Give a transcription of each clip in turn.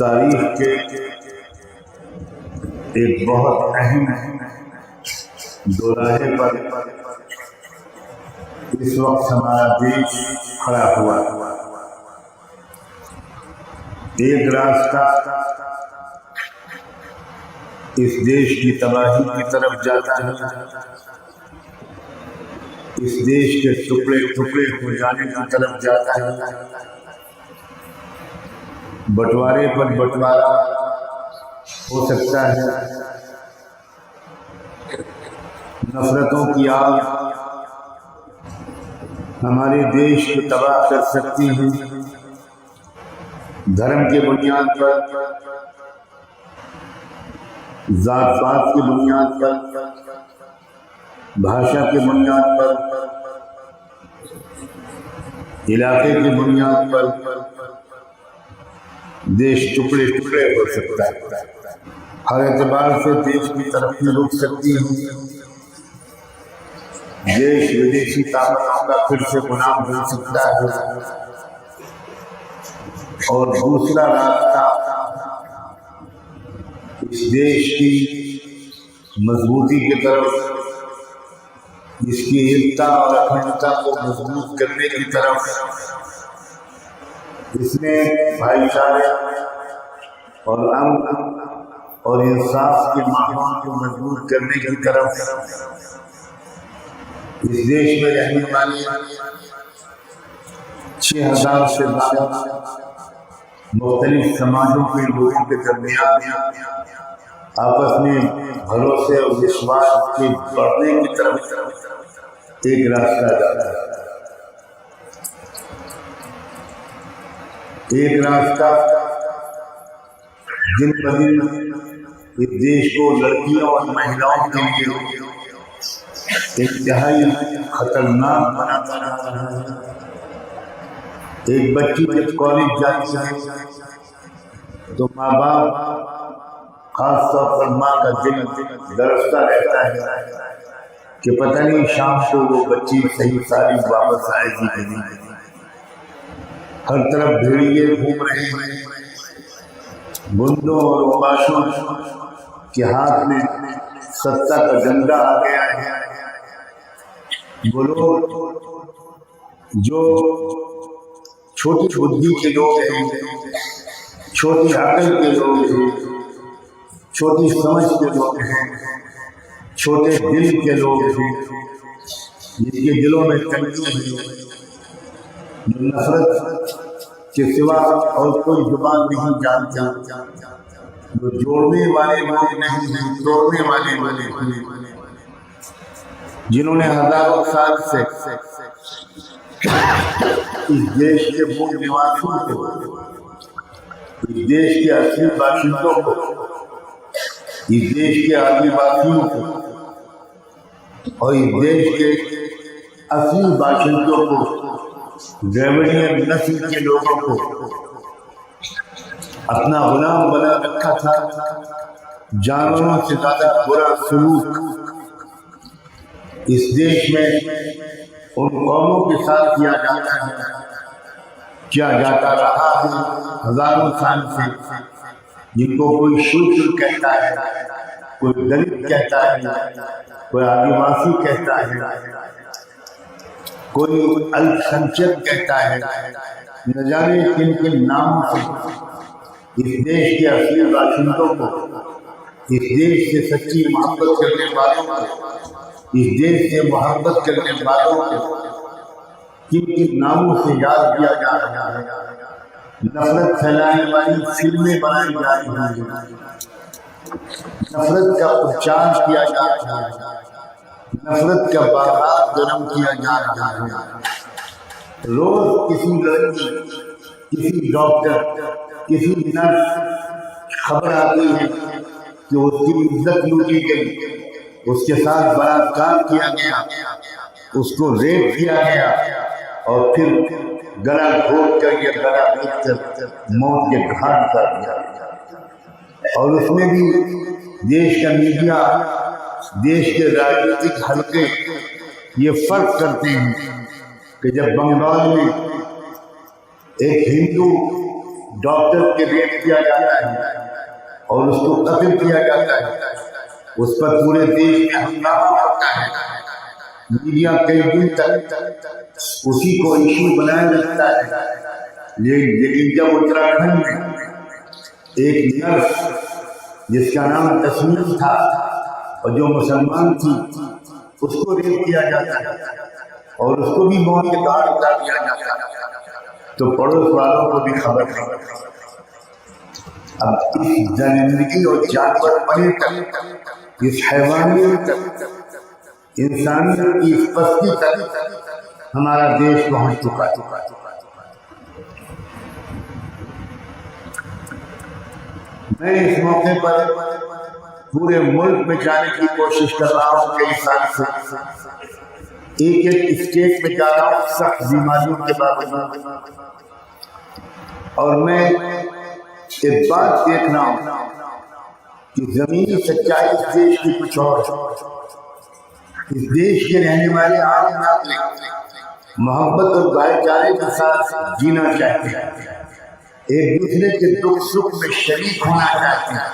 तारीख के एक बहुत अहम दोराहे पर इस वक्त हमारा देश खड़ा हुआ। एक रास्ता इस देश की तबाही की तरफ जाता है, इस देश के टुकड़े टुकड़े हो जाने की तरफ जाता है। बंटवारे पर बंटवारा हो सकता है, नफरतों की आग हमारे देश को तबाह कर सकती है। धर्म के बुनियाद पर, जात पात की बुनियाद पर, भाषा की बुनियाद पर, इलाके की बुनियाद पर देश टुकड़े टुकड़े हो सकता है। हर एतबार से देश की तरक्की रुक सकती है। देश विदेशी ताकतों का फिर से गुलाम बन सकता है। और दूसरा रास्ता इस देश की मजबूती की तरफ, इसकी एकता और अखंडता को मजबूत करने की तरफ, इसमें भाईचारे और अमन और इंसाफ के माहौल को मजबूत करने की तरफ, इस देश में रहने वाले 6000 से ज्यादा मुख्तलिफ समाजों के लोगों के दरमियान आपस में भरोसे और विश्वास के बढ़ने की तरफ एक रास्ता जाता है। एक रास्ता दिन ब दिन इस देश को लड़कियों और महिलाओं के लिए इंतहाई खतरनाक बनाता रहता है। एक बच्ची जब कॉलेज जाती है तो माँ बाप, खास तौर पर माँ का दिल दरसता रहता है कि पता नहीं शाम को वो बच्ची सही सारी वापस आएगी कि नहीं। हर तरफ भेड़िए घूम रहे हैं, गुंडों और उबाशों के हाथ में सत्ता का डंडा आ गया है। वो लोग जो छोटी बुद्धि के लोग हैं, छोटी अकल के लोग हैं, छोटी समझ के लोग हैं, छोटे दिल के लोग हैं, जिनके दिलों में कमियां हैं, नफरत के सिवा और कोई जुबान नहीं जानता, जो जोड़ने वाले लोग नहीं हैं, तोड़ने वाले हैं, जिन्होंने हजारों साल से इस देश के मूल निवासियों को, इस देश के असली बाशिंदों को, इस देश के आदिवासियों को और इस देश के असली बाशिंदों को, द्रविड़ियन नस्ल के लोगों को अपना गुलाम बना रखा था। जानवरों से ज्यादा बुरा सलूक इस देश में उन कौमों के साथ किया जाता है, किया जाता रहा है हजारों साल से, जिनको कोई शूद्र कहता है, कोई दलित कहता है, कोई आदिवासी कहता है, कोई अल्पसंख्यक कहता है। न जाने किन किन नामों से इस देश के असली बाशिंदों को, इस देश से सच्ची मोहब्बत करने वालों को, इस देश से मोहब्बत करने वालों को किन किन नामों से याद किया जा रहा है। नफरत फैलाने वाली फिल्में बनाई जा रही हैं, नफरत का प्रचार किया जा रहा है, नफरत का बाजार गर्म किया जा रहा है। रोज किसी लड़की, किसी डॉक्टर, किसी नर्स खबर आती है कि उसकी इज्जत लूटी गई, उसके साथ बलात्कार किया गया, उसको रेप किया गया और फिर गला घोट कर या गला घोट कर मौत के घाट कर दिया। और उसमें भी देश का मीडिया, देश के राजनीतिक हलके ये फर्क करते हैं कि जब बंगाल में एक हिंदू डॉक्टर के रेप किया जाता है और उसको कत्ल किया जाता है, उस पर पूरे देश में हंगामा होता है। मीडिया कई दिन तक उसी को इशू बनाए रखता है। लेकिन जब उत्तराखंड में एक नर्स जिसका नाम तस्मीर था और जो मुसलमान थी, उसको रेप किया जाता है और उसको भी मौत के घाट उतार दिया जाता है, तो पड़ोस वालों को भी खबर नहीं। अब इस जिंदगी और जानवर बने तक, इस हैवानियत तक, इंसानियत की इस पस्ती तक हमारा देश पहुंच चुका है। मैं इस मौके पर पूरे मुल्क में जाने की कोशिश कर रहा हूँ कई साल से। एक एक स्टेट में जा रहा हूँ सख्त बीमारियों के बारे में, और मैं एक बात देख रहा हूँ कि जमीनी सच्चाई इस देश की कुछ और। इस देश के रहने वाले आम नागरिक मोहब्बत और भाईचारे के साथ जीना चाहते हैं, एक दूसरे के दुख सुख में शरीक होना चाहते हैं।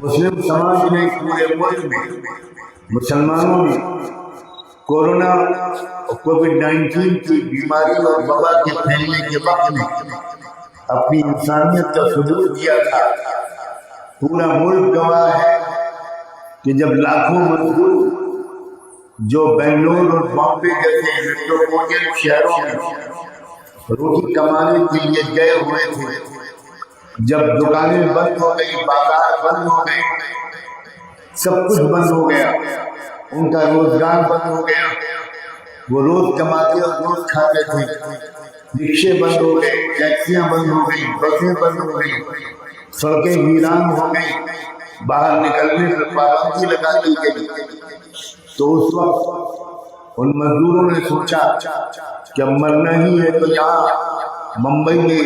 मुस्लिम समाज ने पूरे मुल्क में, मुसलमानों ने कोरोना और कोविड-19 की बीमारी और वबा के फैलने के वक्त में अपनी इंसानियत का सुजूद किया था। पूरा मुल्क गवाह है कि जब लाखों मजदूर जो बेंगलोर और बॉम्बे जैसे मेट्रोपोलिटन शहरों में रोटी कमाने के लिए गए हुए थे, जब दुकानें बंद हो गई, बाजार बंद हो गए, सब कुछ बंद हो गया, उनका रोजगार बंद हो गया, वो रोज कमाते और रोज खाते थे, रिक्शे बंद हो गए, टैक्सियां बंद हो गई, बसें बंद हो गई, सड़कें वीरान हो गई, बाहर निकलने पर पाबंदी लगा दी गई। तो उस वक्त उन मजदूरों ने सोचा कि अब मरना ही है तो यहाँ मुंबई में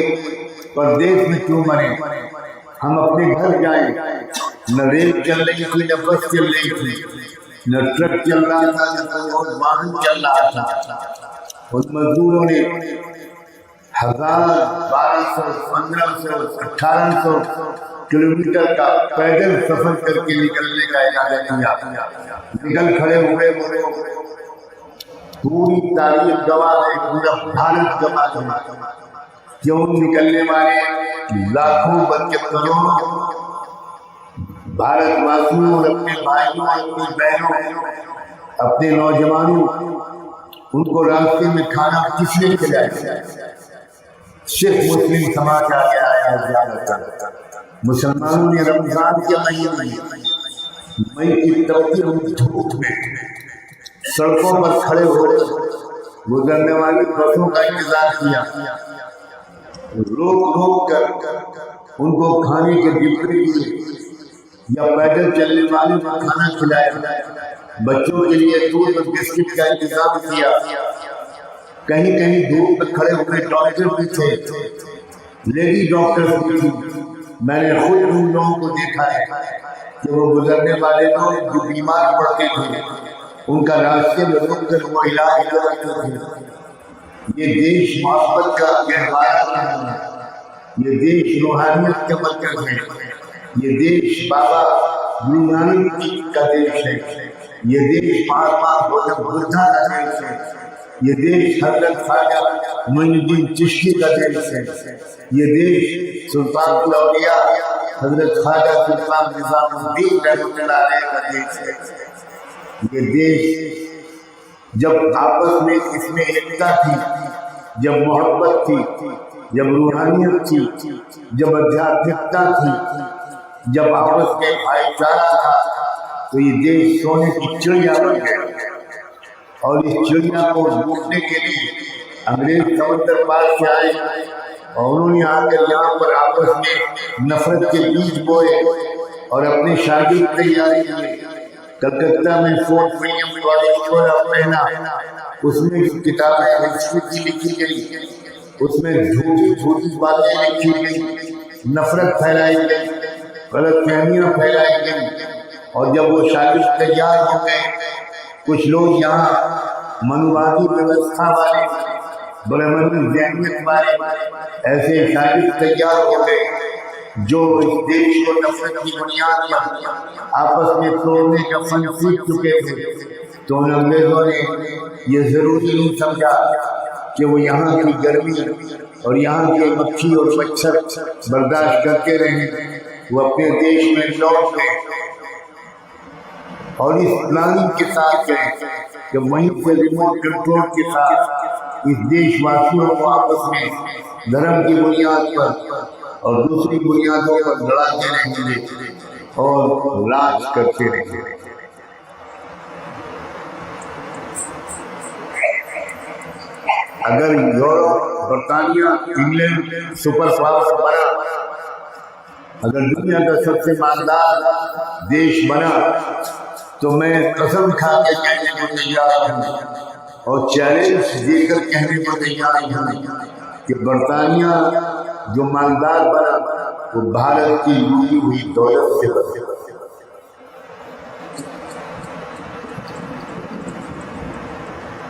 परदेश में क्यों मरे, हम अपने घर जाए। न रेल चल रही थी, न बस चल रही थी, न ट्रक चल रहा था, न कोई वाहन चल रहा था। उन मजदूरों ने 1000, 1200, 1500, 1800 किलोमीटर का पैदल सफर करके निकलने का इरादा किया। निकल खड़े हुए, पूरी तारीख गवाह है, पूरा भारत गवाह है। क्यों निकलने वाले लाखों बल्कि करोड़ों भारतवासियों और अपने भाइयों, अपनी बहनों, अपने नौजवानों, उनको रास्ते में खाना किसने खिलाया? सिर्फ मुस्लिम समाज आ गया है। ज्यादातर मुसलमानों ने रमजान के महीने मई की तपती हुई धूप में सड़कों पर खड़े हो गुजरने वाली बसों का इंतजार किया, रोक रोक कर उनको खाने के डिब्बे दिए या पैदल चलने वाले को खाना खिलाया, बच्चों के लिए दूध और बिस्किट का इंतजाम किया। कहीं कहीं धूप में खड़े हुए डॉक्टर भी थे, लेडी डॉक्टर भी थी। मैंने खुद उन लोगों को देखा है कि वो गुजरने वाले लोग जो बीमार पड़ते थे, उनका रास्ते में रुक कर वो इलाज कराते थे। ये देश मोहब्बत का गहवारा है, ये देश रूहानियत के मरकज है, ये देश बाबा गुरु नानक का देश है, ये देश महात्मा गौतम बुद्धा का देश है, ये देश हजरत ख्वाजा मोइनुद्दीन चिश्ती का देश है, ये देश सुल्तानुल औलिया हजरत ख्वाजा सुल्तान निजामुद्दीन रहमतुल्लाह अलैह का देश है। ये देश जब आपस में इसमें एकता थी, जब मोहब्बत थी, जब रूहानियत थी, जब आध्यात्मिकता थी, जब आपस में भाईचारा था, तो ये देश सोने की चिड़िया बन गया। और इस चिड़िया को लूटने के लिए अंग्रेज समुद्र पार से आए और उन्होंने आकर यहाँ पर आपस में नफरत के बीज बोए और अपनी शादी की तैयारी की। कलकत्ता में फोर्ट विलियम कॉलेज खोला पहना, उसमें जो किताबें हिस्ट्री की लिखी गई, उसमें झूठी झूठी बातें लिखी गई, नफरत फैलाई गई, गलतफहमियां फैलाई गई। और जब वो शादी तैयार हो गए, कुछ लोग यहाँ मनुवादी व्यवस्था वाले ब्राह्मणी जैनियत वाले ऐसे शागिर्द तैयार हो गए जो इस देश को नफरत की बुनियाद पर आपस में तोड़ने का फन सीख चुके थे। तो उन अंग्रेजों ने ये जरूरी नहीं समझा कि वो यहाँ की गर्मी और यहाँ के मक्खी और मच्छर बर्दाश्त करते रहे, वो अपने देश में लौट गए और इस प्लानिंग के साथ गए कि वहीं से रिमोट कंट्रोल के साथ इस देशवासियों को आपस में धर्म की बुनियाद पर और दूसरी बुनियादों पर लड़ाते रहेंगे और राज करते रहेंगे। अगर यूरोप, बर्तानिया, इंग्लैंड सुपर पावर बना, अगर दुनिया का सबसे मालदार देश बना, तो मैं कसम खा के कहने को तैयार हूँ और चैलेंज देकर कहने को तैयार हूँ कि बर्तानिया जो मालदार बना वो भारत की लूटी हुई दौलत से बने।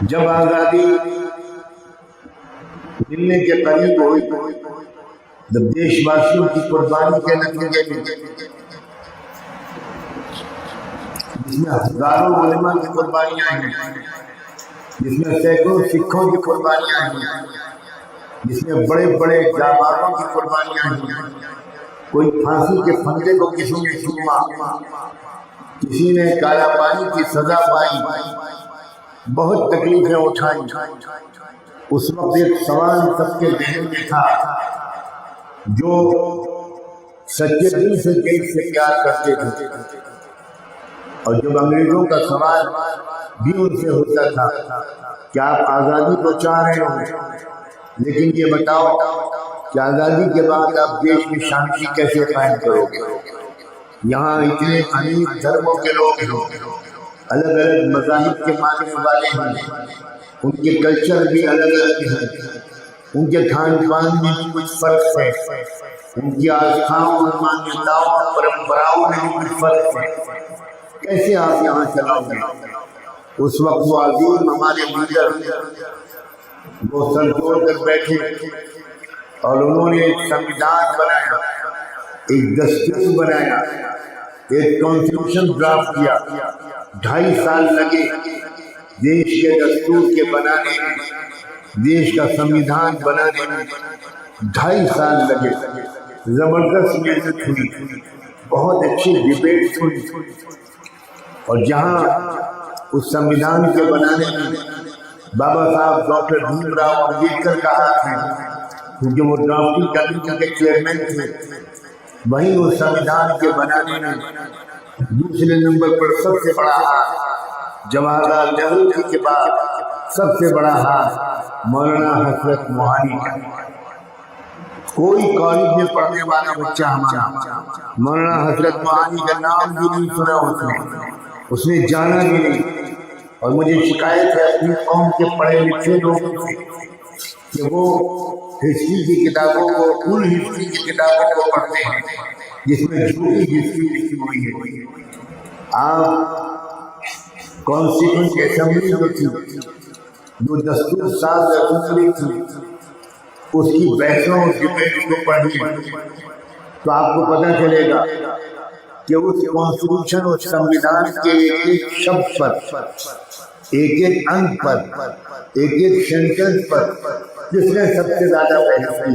जब आजादी मिलने के करीब हुई, जब देशवासियों की कुर्बानी के नतीजे में जिसमें हजारों उलेमा की कुर्बानियां हैं, जिसमें सैकड़ों सिखों की कुर्बानियां हैं, जिसमें बड़े बड़े जाबाजों की कुर्बानियां हैं, कोई फांसी के फंदे को किसी ने चूमा, किसी ने काला पानी की सजा पाई, बहुत तकलीफें उठाई। उस वक्त एक सवाल सबके जहन में था, जो सच्चे दिल से देश से प्यार करते थे और जब अंग्रेजों का सवाल भी उनसे होता था कि आप आज़ादी तो चाह रहे हो, लेकिन ये बताओ कि आज़ादी के बाद आप देश में शांति कैसे कायम करोगे? यहाँ इतने अनेक धर्मों के लोग हैं, अलग अलग मज़ाहिब के मानने वाले हैं, उनके कल्चर भी अलग अलग हैं, उनके खान पान में भी कुछ फर्क है, उनकी आस्थाओं और मान्यताओं परंपराओं में भी कुछ फर्क है। कैसे आप यहाँ चलाओगे? उस वक्त वो अजीम हमारे लीडर वो सर जोड़ कर बैठे और उन्होंने एक संविधान बनाया, एक दस्तूर बनाया, एक कॉन्स्टिट्यूशन ड्राफ्ट किया। 2.5 साल लगे देश के दस्तूर के बनाने में, देश का संविधान बनाने में 2.5 साल लगे। जबरदस्त मेहनत हुई, बहुत अच्छी डिबेट हुई और जहाँ उस संविधान के बनाने में बाबा साहब डॉक्टर भीमराव अम्बेडकर का हाथ है, क्योंकि वो ड्राफ्टिंग कमेटी के चेयरमैन थे, वहीं उस संविधान के बनाने में दूसरे नंबर पर सबसे बड़ा हाथ जवाहरलाल नेहरू जी के बाद सबसे बड़ा हाथ मौलाना हजरत मोहानी का। कोई कॉलेज में पढ़ने वाला बच्चा हमारा मौलाना हजरत मोहानी का नाम भी नहीं सुना, उसने जाना भी नहीं। और मुझे शिकायत है अपनी कौम के पढ़े लिखे लोगों से कि वो हिस्ट्री की किताबों को, उन हिस्ट्री की किताबों को पढ़ते हैं जिसमें झूठी हिस्ट्री लिखी हुई है। आप कॉन्स्टिट्यूंट असेंबली जो थी, जो दस्तूर साज असेंबली थी, उसकी बहसों और डिबेट को पढ़िए तो आपको पता चलेगा कि उस कॉन्स्टिट्यूशन और संविधान के एक एक शब्द पर, एक एक अंक पर, एक एक सेंटेंस पर किसने सबसे ज्यादा बहस की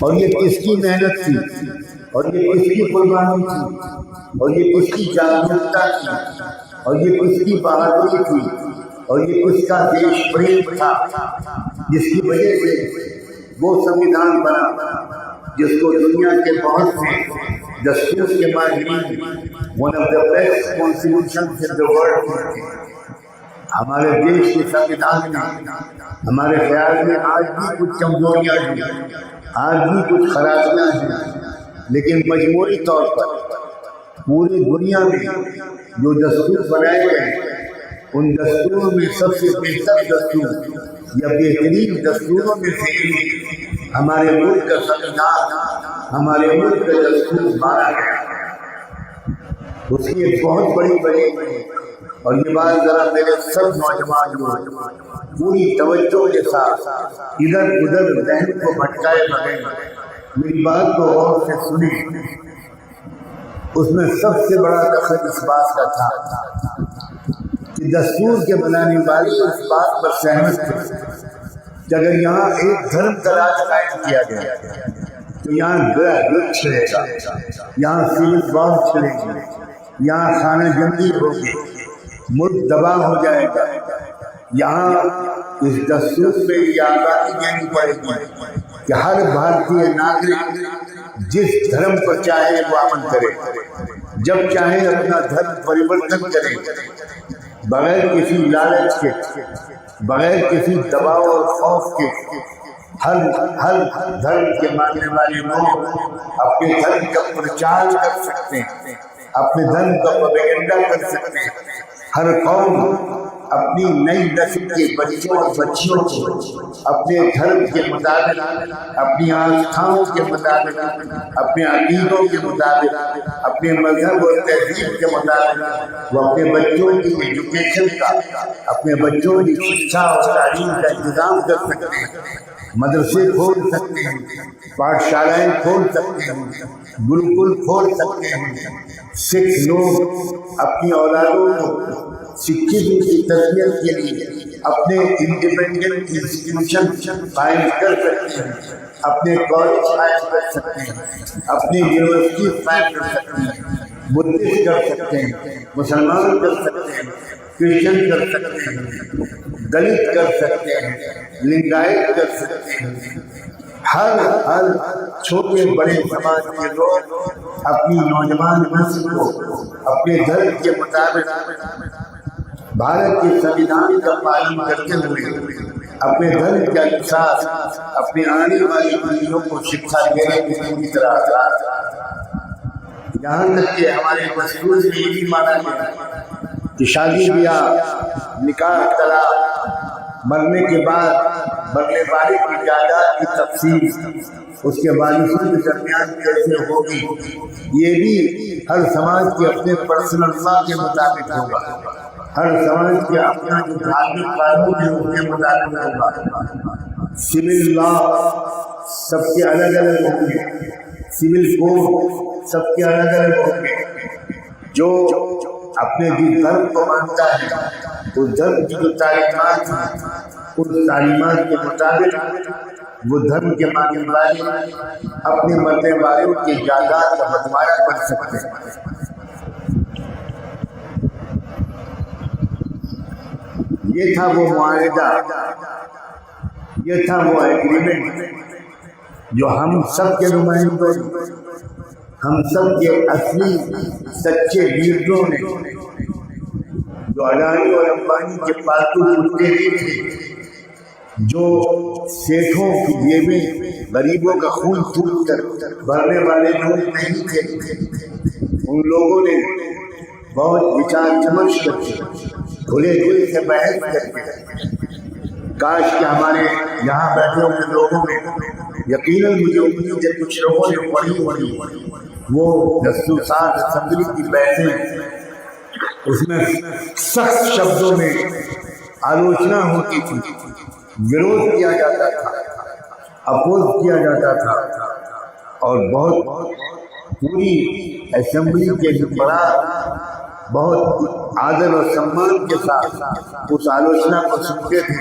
और ये किसकी मेहनत थी और ये किसकी कुर्बानी थी और ये किसकी जागरूकता थी और ये किसकी बहादुरी थी और ये किसका देश प्रेम था, जिसकी वजह से वो संविधान बना जिसको दुनिया के बहुत से दस्तूर के माहिरीन one of the best constitution in the world. हमारे देश के संविधान में हमारे ख्याल में आज भी कुछ कमजोरियां हैं, आज भी कुछ खराबियां हैं, लेकिन मजमूरी तौर पर पूरी दुनिया में जो दस्तूर बनाए गए हैं उन दस्तूरों में सबसे बेहतर दस्तूर या बेहतरीन दस्तूरों में से हमारे मुल्क का संविधान, हमारे मुल्क का दस्तूर माना गया। उसकी एक बहुत बड़ी वजह और ये बात जरा मेरे सब नौजवान लोग पूरी तवज्जो के साथ इधर उधर जहन को भटकाए बगैर मेरी बात को गौर से सुनी। उसमें सबसे बड़ा दखल इस बात का था कि दस्तूर के बनाने वाले इस बात पर सहमत थे कि अगर यहाँ एक धर्म का राज कायम किया गया तो यहाँ गृह युद्ध चलेगा, यहाँ सिविल वॉर चलेगी, यहाँ खाना जंगी होगी, मुल्क दबाव हो जाएगा। यहाँ इस दस्तूर पे ये आगाही देनी पड़ेगी कि हर भारतीय नागरिक जिस धर्म पर चाहे वो अमल करे, जब चाहे अपना धर्म परिवर्तन करे, बगैर किसी लालच के, बगैर किसी दबाव और खौफ के। हर धर्म के मानने वाले लोग अपने धर्म का प्रचार कर सकते हैं, अपने धर्म का प्रोपेगेंडा कर सकते हैं। हर कौम अपनी नई नस्ल के बच्चों और बच्चियों को अपने धर्म के मुताबिक, अपनी आस्थाओं के मुताबिक, अपने अकीदों के मुताबिक, अपने मजहब और तहजीब के मुताबिक वो अपने बच्चों की एजुकेशन का, अपने बच्चों की शिक्षा और तालीम का इंतजाम कर सकते हैं। मदरसे खोल सकते हैं, पाठशालाएं खोल सकते हैं, गुरुकुल खोल सकते हैं। सिख लोग अपनी औलादों को शिक्षित की तरबियत के लिए अपने इंडिपेंडेंट इंस्टीट्यूशन कायम कर सकते हैं, अपने कॉलेज कायम कर सकते हैं, अपनी यूनिवर्सिटी कायम कर सकते हैं, बुद्धिस्ट कर सकते हैं, मुसलमान कर सकते हैं, क्रिश्चियन कर सकते हैं, दलित कर सकते हैं, लिंगायत कर सकते हैं। हर छोटे बड़े समाज के लोग अपनी नौजवान नस्ल को अपने धर्म के मुताबिक भारत के संविधान का पालन करते हुए अपने धर्म के अनुसार अपने आने वाली पीढ़ियों को शिक्षा देने की पूरी तरह। यहाँ तक कि हमारे दस्तूर में ये भी माना गया कि शादी ब्याह, निकाह, तलाक, मरने के बाद मरने वाले की जायदाद की तफसील, उसके वारिसों के दरमियान कैसे होगी, ये भी हर समाज के अपने पर्सनल लॉ के मुताबिक होगा। हर समाज के अपना जो धार्मिक कानून है उसके मुताबिक होगा। सिविल लॉ सबके अलग अलग होंगे, सिविल कोड सबके अलग अलग होंगे। जो अपने जिस धर्म को मानता है उस धर्म की जो तालीमात हैं उस तालीमात के मुताबिक वो धर्म के मानने वाले अपने मरने वालों की जायदाद का बंटवारा कर सकते हैं। ये था वो मुआहदा, ये था वो एग्रीमेंट जो हम सब के नुमाइंदों, हम सब के असली सच्चे लीडरों ने, जो अडानी और अंबानी के पालतू कुत्ते नहीं थे, जो सेठों की जेबें गरीबों का खून फूट कर भरने वाले लोग नहीं थे, उन लोगों ने बहुत विचार विमर्श करके खुले दिल से बहस करके, काश कि हमारे यहाँ बैठे हुए लोगों में यकीनन मुझे उम्मीद है कुछ लोगों ने पढ़ी वो दस्तूर-साज असेंबली की बैठें, उसमें सख्त शब्दों में आलोचना होती थी, विरोध किया जाता था, अपोज किया जाता था और बहुत पूरी असेंबली के मेंबर बहुत आदर और सम्मान के साथ उस आलोचना को सुनते थे,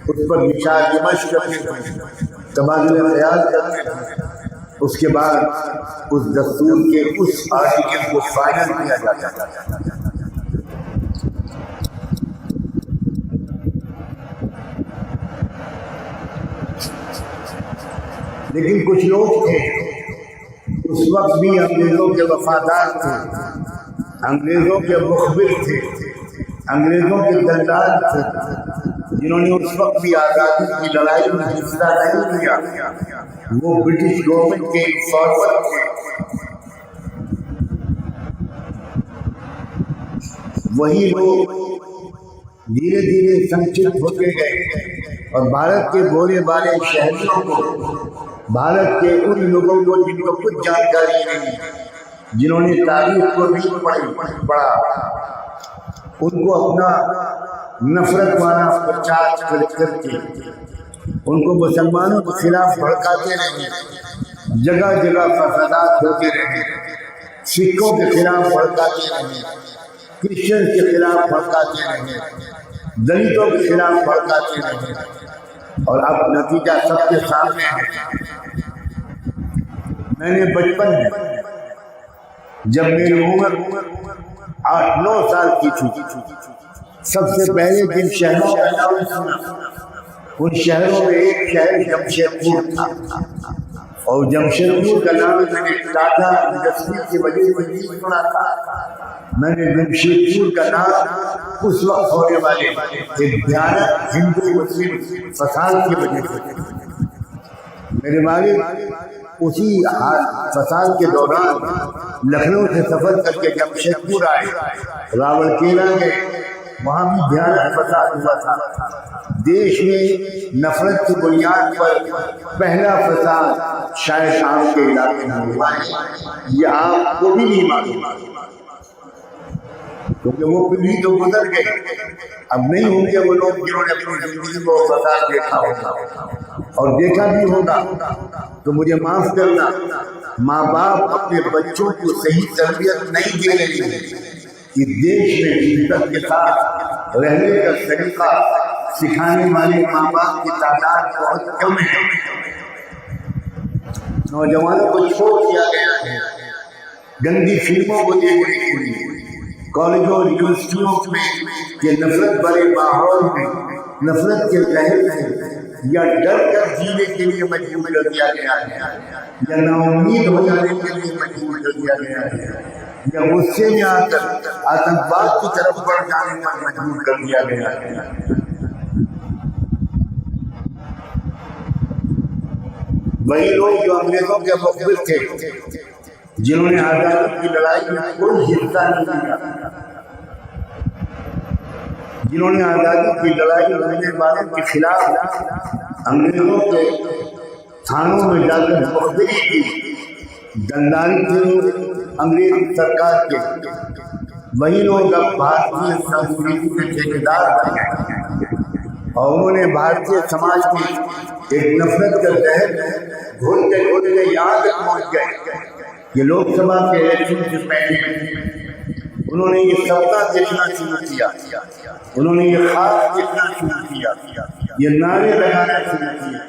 उस पर विचार विमर्श करते थे, तबादला ख्याल करते थे। उसके बाद उस दस्तूर के उस आर्टिकल को फाइनल किया जाता था। लेकिन कुछ लोग थे उस वक्त भी अंग्रेजों के वफादार थे, अंग्रेजों के मुखबिर थे, अंग्रेजों के दलदार थे, जिन्होंने उस वक्त भी आज़ादी की लड़ाई में हिस्सा नहीं लिया। वो ब्रिटिश गवर्नमेंट के फॉरवर्ड थे। वही लोग धीरे धीरे संक्षिप्त होते गए और भारत के भोले भाले शहरियों को, भारत के उन लोगों को जिनको कुछ जानकारी नहीं, जिन्होंने तारीख को नहीं पढ़ा, उनको अपना नफरत वाला प्रचार करके उनको मुसलमानों के खिलाफ भड़काते रहे, जगह जगह फसादात होते रहे, सिखों के खिलाफ भड़काते रहे, क्रिश्चियन के खिलाफ भड़काते रहे, दलितों के खिलाफ भड़काते रहे, और अब नतीजा सबके सामने है। मैंने बचपन में जब मेरी उम्र 8-9 साल की थी, सबसे पहले जिन शहरों का नाम सुना, उन शहरों में एक शहर जमशेदपुर था, और जमशेदपुर का नाम मैंने टाटा इंडस्ट्री की वजह से नहीं सुना था। मैंने जमशेदपुर का नाम उस वक्त होने वाले एक भयानक हिंदू मुस्लिम फसाद की वजह से, मेरे वालिद उसी फसाद के दौरान लखनऊ से सफर करके जमशेदपुर आए, रावलकेला गए, वहां भी भयानक फसाद हुआ था। देश में नफरत की बुनियाद पर पहला फसाद शायद आपके इलाके में हुआ है, ये आपको भी नहीं मालूम, क्योंकि वो पीढ़ी तो गुजर गई, अब नहीं होंगे वो लोग जिन्होंने अपनी जिंदगी को फसाद देखा होगा, और देखा भी होगा तो मुझे माफ करना, माँ बाप अपने बच्चों को सही तरबियत नहीं दे रही है कि देश में इज्जत के साथ रहने का तरीका सिखाने वाले माँ बाप की तादाद बहुत कम है। नौजवानों को छोड़ दिया गया है गंदी फिल्मों को देखने के लिए, कॉलेजों यूनिवर्सिटियों में के नफरत भरे माहौल में नफरत के लहर से या डर कर जीने के लिए मजबूर कर दिया गया है, या नाउम्मीद हो जाने के लिए मजबूर कर दिया गया है, या गुस्से में आकर आतंकवाद की तरफ बढ़ जाने पर मजबूर कर दिया गया है। वही लोग जो अंग्रेजों के मुखबिर थे, जिन्होंने आजादी की लड़ाई में कोई हिस्सा नहीं लिया, जिन्होंने आजादी की लड़ाई लड़ने वालों के खिलाफ अंग्रेजों के थानों में जाकर मुखबिरी की, दंडारी थे अंग्रेज सरकार के, वही लोग अब भारतीय संस्कृति के ठेकेदार बने, और उन्होंने भारतीय समाज में एक नफरत का जहर घोलते यहाँ तक पहुँच गए कि लोकसभा के इलेक्शन से पहले उन्होंने ये सपना देखना शुरू किया, उन्होंने ये ख्वाब देखना शुरू किया, ये नारे लगाना शुरू किया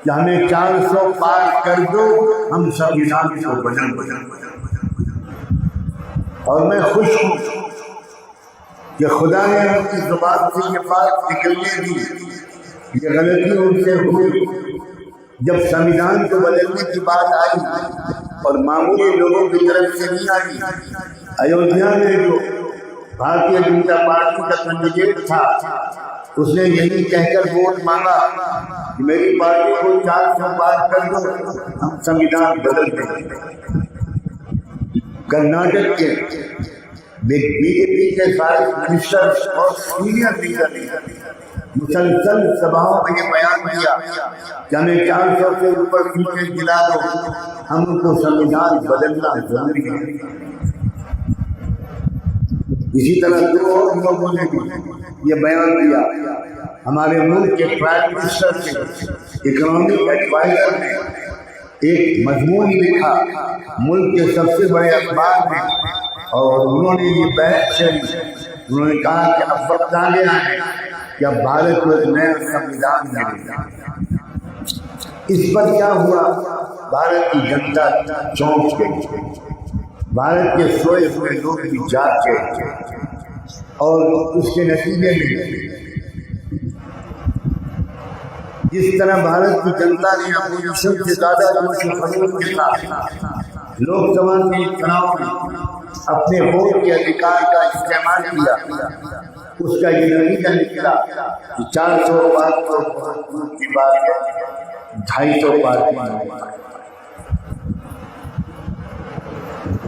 कि हमें 400 पार कर दो, हम संविधान को बदल। और मैं खुश हूँ कि खुदा ने उनकी जुबान से ये बात निकलने दी। ये गलती उनसे हुई जब संविधान को बदलने की बात आई और मामूली लोगों की तरफ से नहीं आई। अयोध्या में जो भारतीय जनता पार्टी का कैंडिडेट था, उसने यही कहकर वोट मांगा कि मेरी पार्टी को 400 पार कर दो, हम संविधान बदल देंगे। कर्नाटक के बीजेपी के सारे मिनिस्टर और सीनियर लीडर मुसलसल सभाओं में ये बयान किया कि हमें 400 से ऊपर सीटें दिला दो, हम उनको संविधान बदलना जरूरी है। इसी तरह दो और लोगों ने भी ये बयान दिया। हमारे मुल्क के प्राइम मिनिस्टर के इकोनॉमिक एडवाइजर ने एक मजमून लिखा मुल्क के सबसे बड़े अखबार में, और उन्होंने ये बहस छेड़ी। उन्होंने कहा कि अब वक्त आ गया है कि अब भारत को एक नया संविधान मिलेगा। इस पर क्या हुआ, भारत की जनता चौंक गई, भारत के सोए हुए लोग भी जाग गए, और उसके नतीजे में जिस तरह भारत की जनता ने अपोजिशन से ज्यादा जोश खरोश के साथ लोकसभा के चुनाव में अपने वोट के अधिकार का इस्तेमाल किया, उसका ये नतीजा निकला कि 400 पार तो की बात है, 250 पार।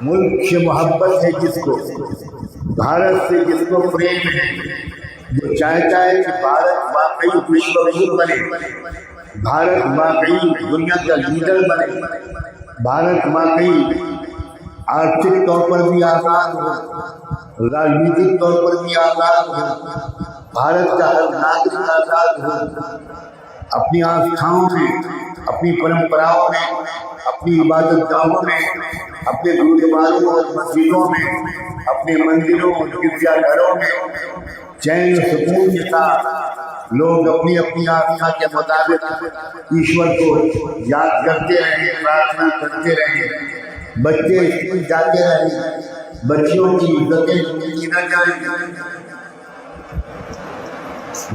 मुल्क से मोहब्बत है जिसको, भारत से जिसको प्रेम है, जो चाहता है कि भारत वाकई विश्व गुरु बने, भारत वाकई दुनिया का लीडर बने, भारत वाकई आर्थिक तौर पर भी आजाद हो, राजनीतिक तौर पर भी आजाद हो, भारत का हर नागरिक आजाद हो, अपनी आस्थाओं में, अपनी परंपराओं में, अपनी इबादत गाहों में, अपने गुरुद्वारों और मस्जिदों में, अपने मंदिरों और गिरजाघरों में चैन सुकून के साथ लोग अपनी अपनी आस्था के मुताबिक ईश्वर को याद करते रहें, प्रार्थना करते रहें। बच्चे स्कूल जाते रहें, बच्चियों की इज्जतें की न जाए,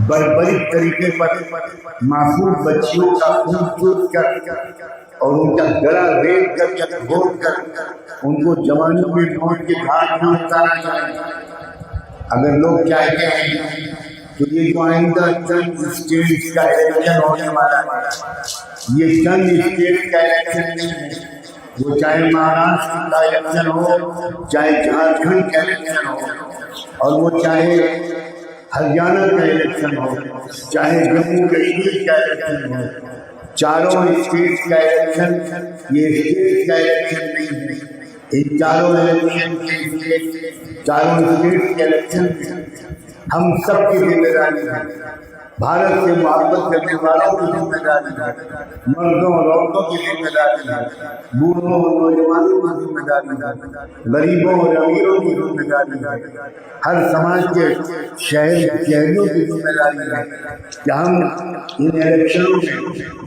बर्बरिक तरीके पर मासूम बच्चियों का खून चूस कर और उनका गला रेत कर घोट कर उनको जवानी में मौत के घाट में उतारा जाए। अगर लोग चाहते हैं तो ये जो आइंदा चंद स्टेट का इलेक्शन होने वाला है, ये चंद स्टेट का इलेक्शन नहीं है। वो चाहे महाराष्ट्र का इलेक्शन हो, चाहे झारखंड का इलेक्शन हो, और वो चाहे हरियाणा का इलेक्शन हो, चाहे जम्मू कश्मीर का इलेक्शन हो, चारों स्टेट का इलेक्शन ये स्टेट का इलेक्शन नहीं है। इन चारों इलेक्शन के चारों स्टेट के इलेक्शन हम सब की जिम्मेदारी है। भारत से मोहब्बत करने वालों की जिम्मेदारी है, मर्दों और औरतों की जिम्मेदारी है, बूढ़ों और नौजवानों की जिम्मेदारी है, गरीबों और अमीरों की जिम्मेदारी है, हर समाज के शहरियों की जिम्मेदारी है कि हम इन इलेक्शनों में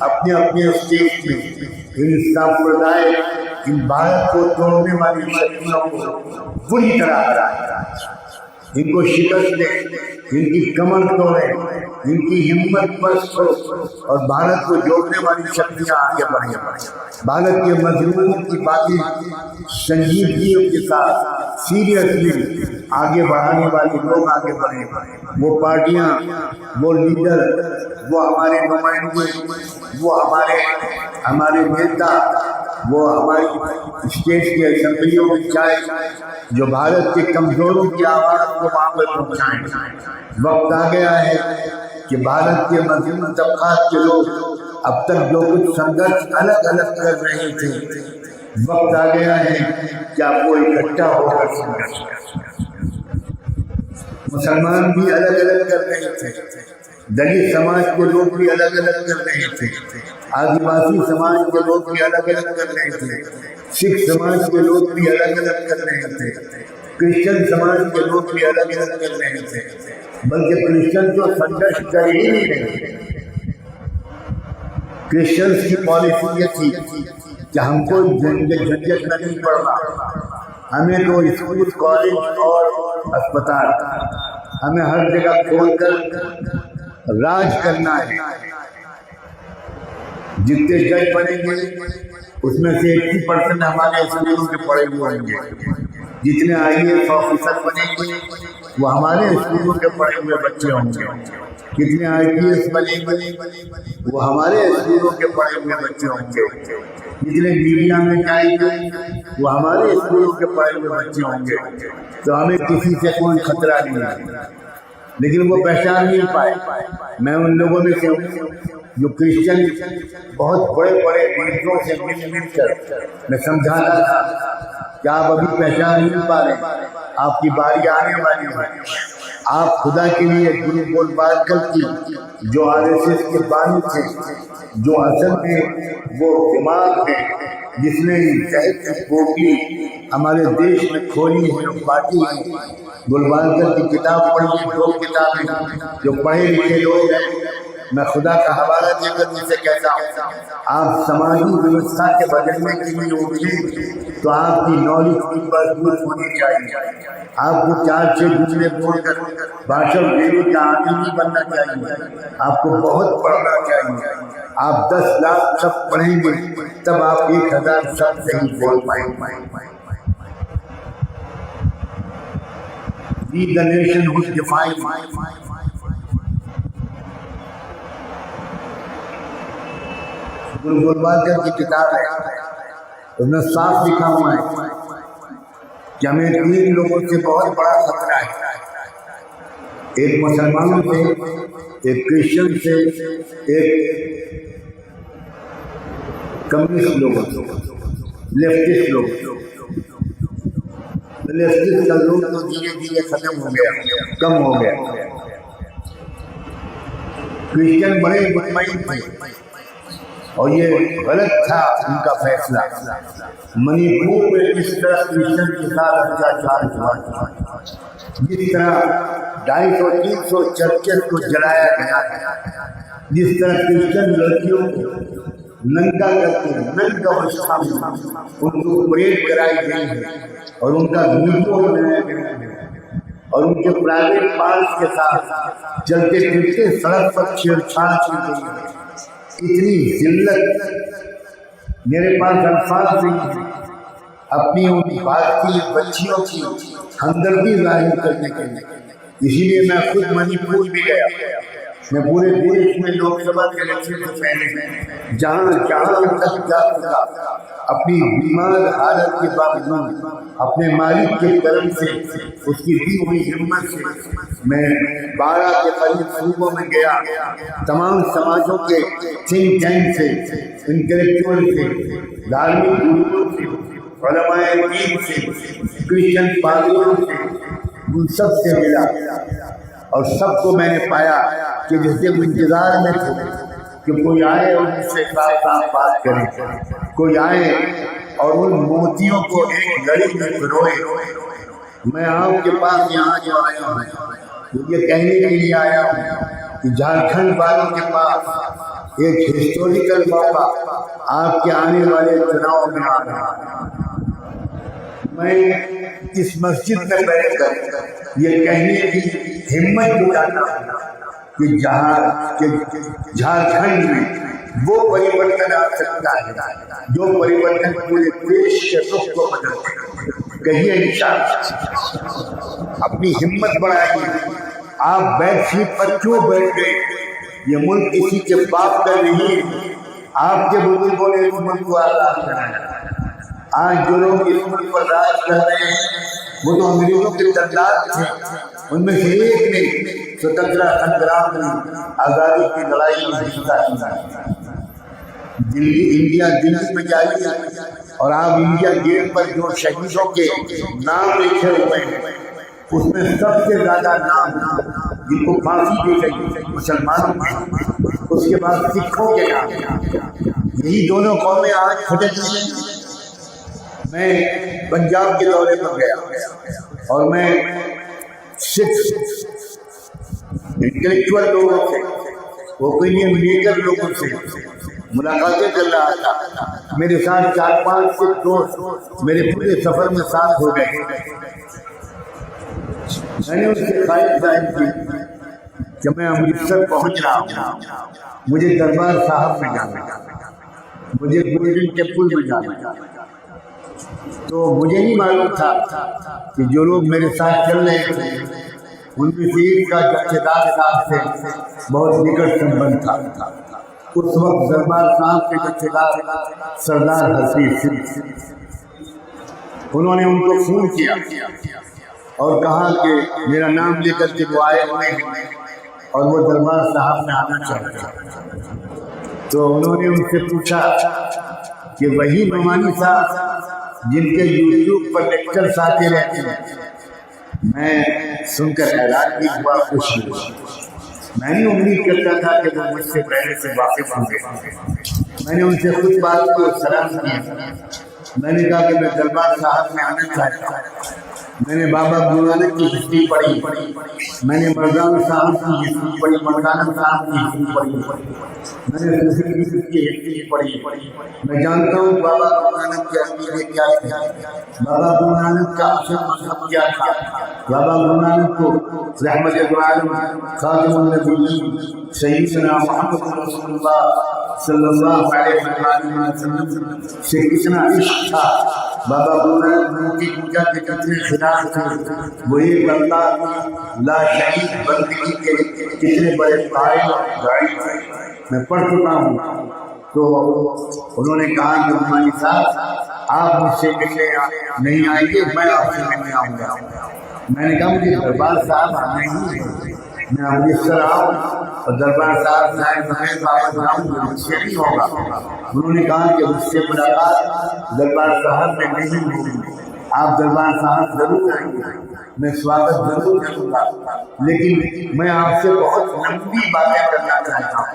अपने अपने स्टेट में इन संप्रदाय, इन भारत को तोड़ने वाली शक्तियों को बुरी तरह हराएं, इनको शिकस्त दें, इनकी कमर तोड़ें, इनकी हिम्मत पस्त हो और भारत को जोड़ने वाली शक्तियां आगे बढ़े। भारत के मजलूमों की बातें संजीदगियों के साथ सीरियसली आगे बढ़ाने वाले लोग आगे बढ़े। वो पार्टियां, वो लीडर, वो हमारे नुमाइंदे, वो हमारे नेता, वो हमारी स्टेट के असेंबलियों में जाए जो भारत के कमजोरों की आवाज को वहां पर पहुंचाएं। वक्त आ गया है कि भारत के मजलूम तबकात के लोग अब तक जो कुछ संघर्ष अलग अलग कर रहे थे, वक्त आ गया है कि आपको इकट्ठा होकर संघर्ष करें। मुसलमान भी अलग अलग कर रहे थे, दलित समाज के लोग भी अलग अलग कर रहे थे, आदिवासी समाज के लोग भी अलग अलग कर रहे थे, सिख समाज के लोग भी अलग अलग कर रहे थे, क्रिश्चियन समाज के लोग भी अलग अलग कर रहे थे। बल्कि क्रिश्चियन तो संघर्ष कर ही नहीं रहे। क्रिश्चियन की पॉलिसी ये थी कि हमको झंझट में नहीं पड़ना, हमें तो स्कूल, कॉलेज और अस्पताल, हमें हर जगह खोलकर राज करना है। जितने जज बनेंगे उसमें से 80% हमारे स्कूलों के पढ़े हुए होंगे, जितने IAS ऑफिसर बनेंगे वो हमारे स्कूलों के पढ़े हुए बच्चे होंगे, कितने IPS बनेंगे वो हमारे स्कूलों के पढ़े हुए बच्चे होंगे, जितने मीडिया में जाएंगे वो हमारे स्कूलों के पढ़े हुए बच्चे होंगे। तो हमें किसी से कोई खतरा नहीं है। लेकिन वो पहचान नहीं पाए। मैं उन लोगों में से जो क्रिश्चियन बहुत बड़े बड़े लीडरों से मिलकर मैं समझा रहा था कि आप अभी पहचान नहीं पा रहे, आपकी बारी आने वाली है। आप खुदा के लिए गुरु गोलवालकर की जो RSS के बानी थे, जो असल में वो दिमाग है जिसने गोपी हमारे देश में खोली है, बाटी है। गोलवालकर की किताब पढ़िए, 2 किताबें जो पढ़े लिखे लोग हैं, मैं खुदा का हवाला देकर उनसे कहता हूँ, आप समाजी व्यवस्था के बदलने के लिए उठे तो आपकी नॉलेज की मजबूत होनी चाहिए। आपको 4-6 दूसरे बोलकर भाषण देने का आदमी नहीं बनना चाहिए, आपको बहुत पढ़ना चाहिए। आप 10 लाख शब्द पढ़ेंगे तब आप 1000 शब्द नहीं बोल पाएंगे। Be the nation who defines गुरु गोलवालकर की किताब है, उसमें साफ लिखा हुआ है कि हमें 3 लोगों से बहुत बड़ा खतरा है। एक मुसलमानों से, एक क्रिश्चियन से, एक कम्युनिस्ट लोगों से, लेफ्टिस्ट लोग। मिनिस्ट्री का लोग तो धीरे धीरे खत्म हो गया, कम हो गया। क्रिश्चियन बड़े मुतमईन थे और ये गलत था उनका फैसला। मणिपुर में इस तरह क्रिश्चियन के साथ अत्याचार हुआ, जिस तरह 250-300 चर्चेस को जलाया गया, जिस तरह क्रिश्चियन लड़कियों को नंगा करके नंगा अवस्था में उनको परेड कराई गई है और उनका वीडियो बनाया गया है और उनके प्राइवेट पार्ट्स के साथ चलते फिरते सड़क पर छेड़छाड़ की गई है। इतनी जिल्लत मेरे पास अल्फाज नहीं है अपनी उन भारतीय बच्चियों की हमदर्दी जाहिर करने के लिए। इसीलिए मैं खुद मणिपुर भी गया। मैं पूरे देश में लोकसभा के इलेक्शन से पहले जहाँ जहाँ तक जा सका अपनी बीमार हालत के बावजूद अपने मालिक के कर्म से, उसकी दी हुई हिम्मत से मैं 12 के करीब सूबों में गया। तमाम समाजों के थिंक टैंक से, इंटेलेक्चुअल से, धार्मिक गुरुओं से, उलमाए दीन से, क्रिश्चियन पादरियों से, उन सब से मिला और सबको मैंने पाया कि जैसे वो इंतजार में थे कि कोई आए और उनसे साफ बात करे, कोई आए और उन मोतियों को एक लड़ी में पिरोए। मैं आपके पास यहाँ जो आया हूँ ये कहने के लिए आया हूँ कि झारखंड वालों के पास एक हिस्टोरिकल मौका आपके आने वाले चुनाव में आ रहा है। मैं इस मस्जिद में बैठकर ये कहने की हिम्मत जुटाता हूँ कि जहाँ के झारखंड में वो परिवर्तन आ सकता है जो परिवर्तन पूरे देश के रुख को बदल देगा। कहिए इंशाअल्लाह। अपनी हिम्मत बढ़ाइए। आप बैक सीट पर क्यों बैठ गए? ये मुल्क किसी के बाप का नहीं है। आपके बुजुर्गों ने इस मुल्क को आजाद कराया। आज जो लोग इस मुल्क पर राज कर रहे हैं वो तो अंग्रेजों के दरदार थे। उनमें से एक ने स्वतंत्रता संग्राम में आजादी की लड़ाई में हिस्सा लिया। दिल्ली में जाइए और आप इंडिया गेट पर जो शहीदों के नाम लिखे हुए हैं उसमें सबसे ज्यादा नाम जिनको फांसी दी गई मुसलमानों के, उसके बाद सिखों के नाम। यही दोनों कौमें आज खटक रही हैं। मैं पंजाब के दौरे पर गया और मैं सिख इंटेलेक्चुअल लोगों से, ओपिनियन लीडर लोगों से मुलाकातें कर रहा था। मेरे साथ 4-5 सिख दोस्त मेरे पूरे सफर में साथ हो गए। मैंने उससे ख्वाहिश जाहिर की कि मैं अमृतसर पहुंच रहा हूँ, मुझे दरबार साहब में जाना, मुझे गोल्डन टेम्पल में जाना। तो मुझे नहीं मालूम था कि जो लोग मेरे साथ चल रहे थे उनमें से एक का जत्थेदार साहब से बहुत निकट संबंध था। उस वक्त दरबार साहब के जत्थेदार सरदार हरप्रीत सिंह, उन्होंने उनको फोन किया और कहा कि मेरा नाम लेकर के वो आए हुए हैं और वो दरबार साहब में आना चाहते हैं। तो उन्होंने उनसे पूछा कि वही नुमानी साहब जिनके यूट्यूब पर लेक्चर्स आते रहते हैं। मैं सुनकर हैरान भी हुआ, खुशी हुआ। मैंने उम्मीद करता था कि वो मुझसे पहले से वाकिफ होंगे। मैंने उनसे खुद बात को सलाम किया। मैंने कहा कि मैं दरबार साहब में आना चाहता हूँ। मैंने बाबा गुरु नानक की हिस्ट्री पढ़ी, मैंने मरदान साहब की हिस्ट्री पढ़ी, मरदाना साहब की हिस्ट्री पढ़ी, मैंने की हिस्ट्री पढ़ी। मैं जानता हूँ बाबा गुरु नानक के अकीदे क्या थे, बाबा गुरु नानक का असल मजहब क्या था। बाबा गुरु नानक को रहमत दो आलम खातिमुन नबिय्यीन सय्यदना मुहम्मद रसूलुल्लाह सल्लल्लाहु अलैहि वसल्लम से कितना इश्क था। बाबा गुरु नानक मूर्ति पूजा के कितने खिलाफ थे। वही अल्लाह ला शरीक बंदगी के कितने बड़े कायल और गाइड थे। मैं पढ़ चुका हूँ। तो उन्होंने कहा कि नुमानी साहब आप मुझसे मिलने नहीं आएंगे, मैं आपसे मिलने आऊँगा। मैंने कहा मुझे दरबार साहब आना ही है, मैं अमृतसर आऊँ और दरबार साहब साहब बाबा जाऊँ, मुझसे नहीं होगा। उन्होंने कहा कि मुझसे मुलाकात दरबार साहब में नहीं होगी, आप दरबार साहब जरूर आएंगे, मैं स्वागत जरूर करूंगा, लेकिन मैं आपसे बहुत लंबी बातें करना चाहता हूँ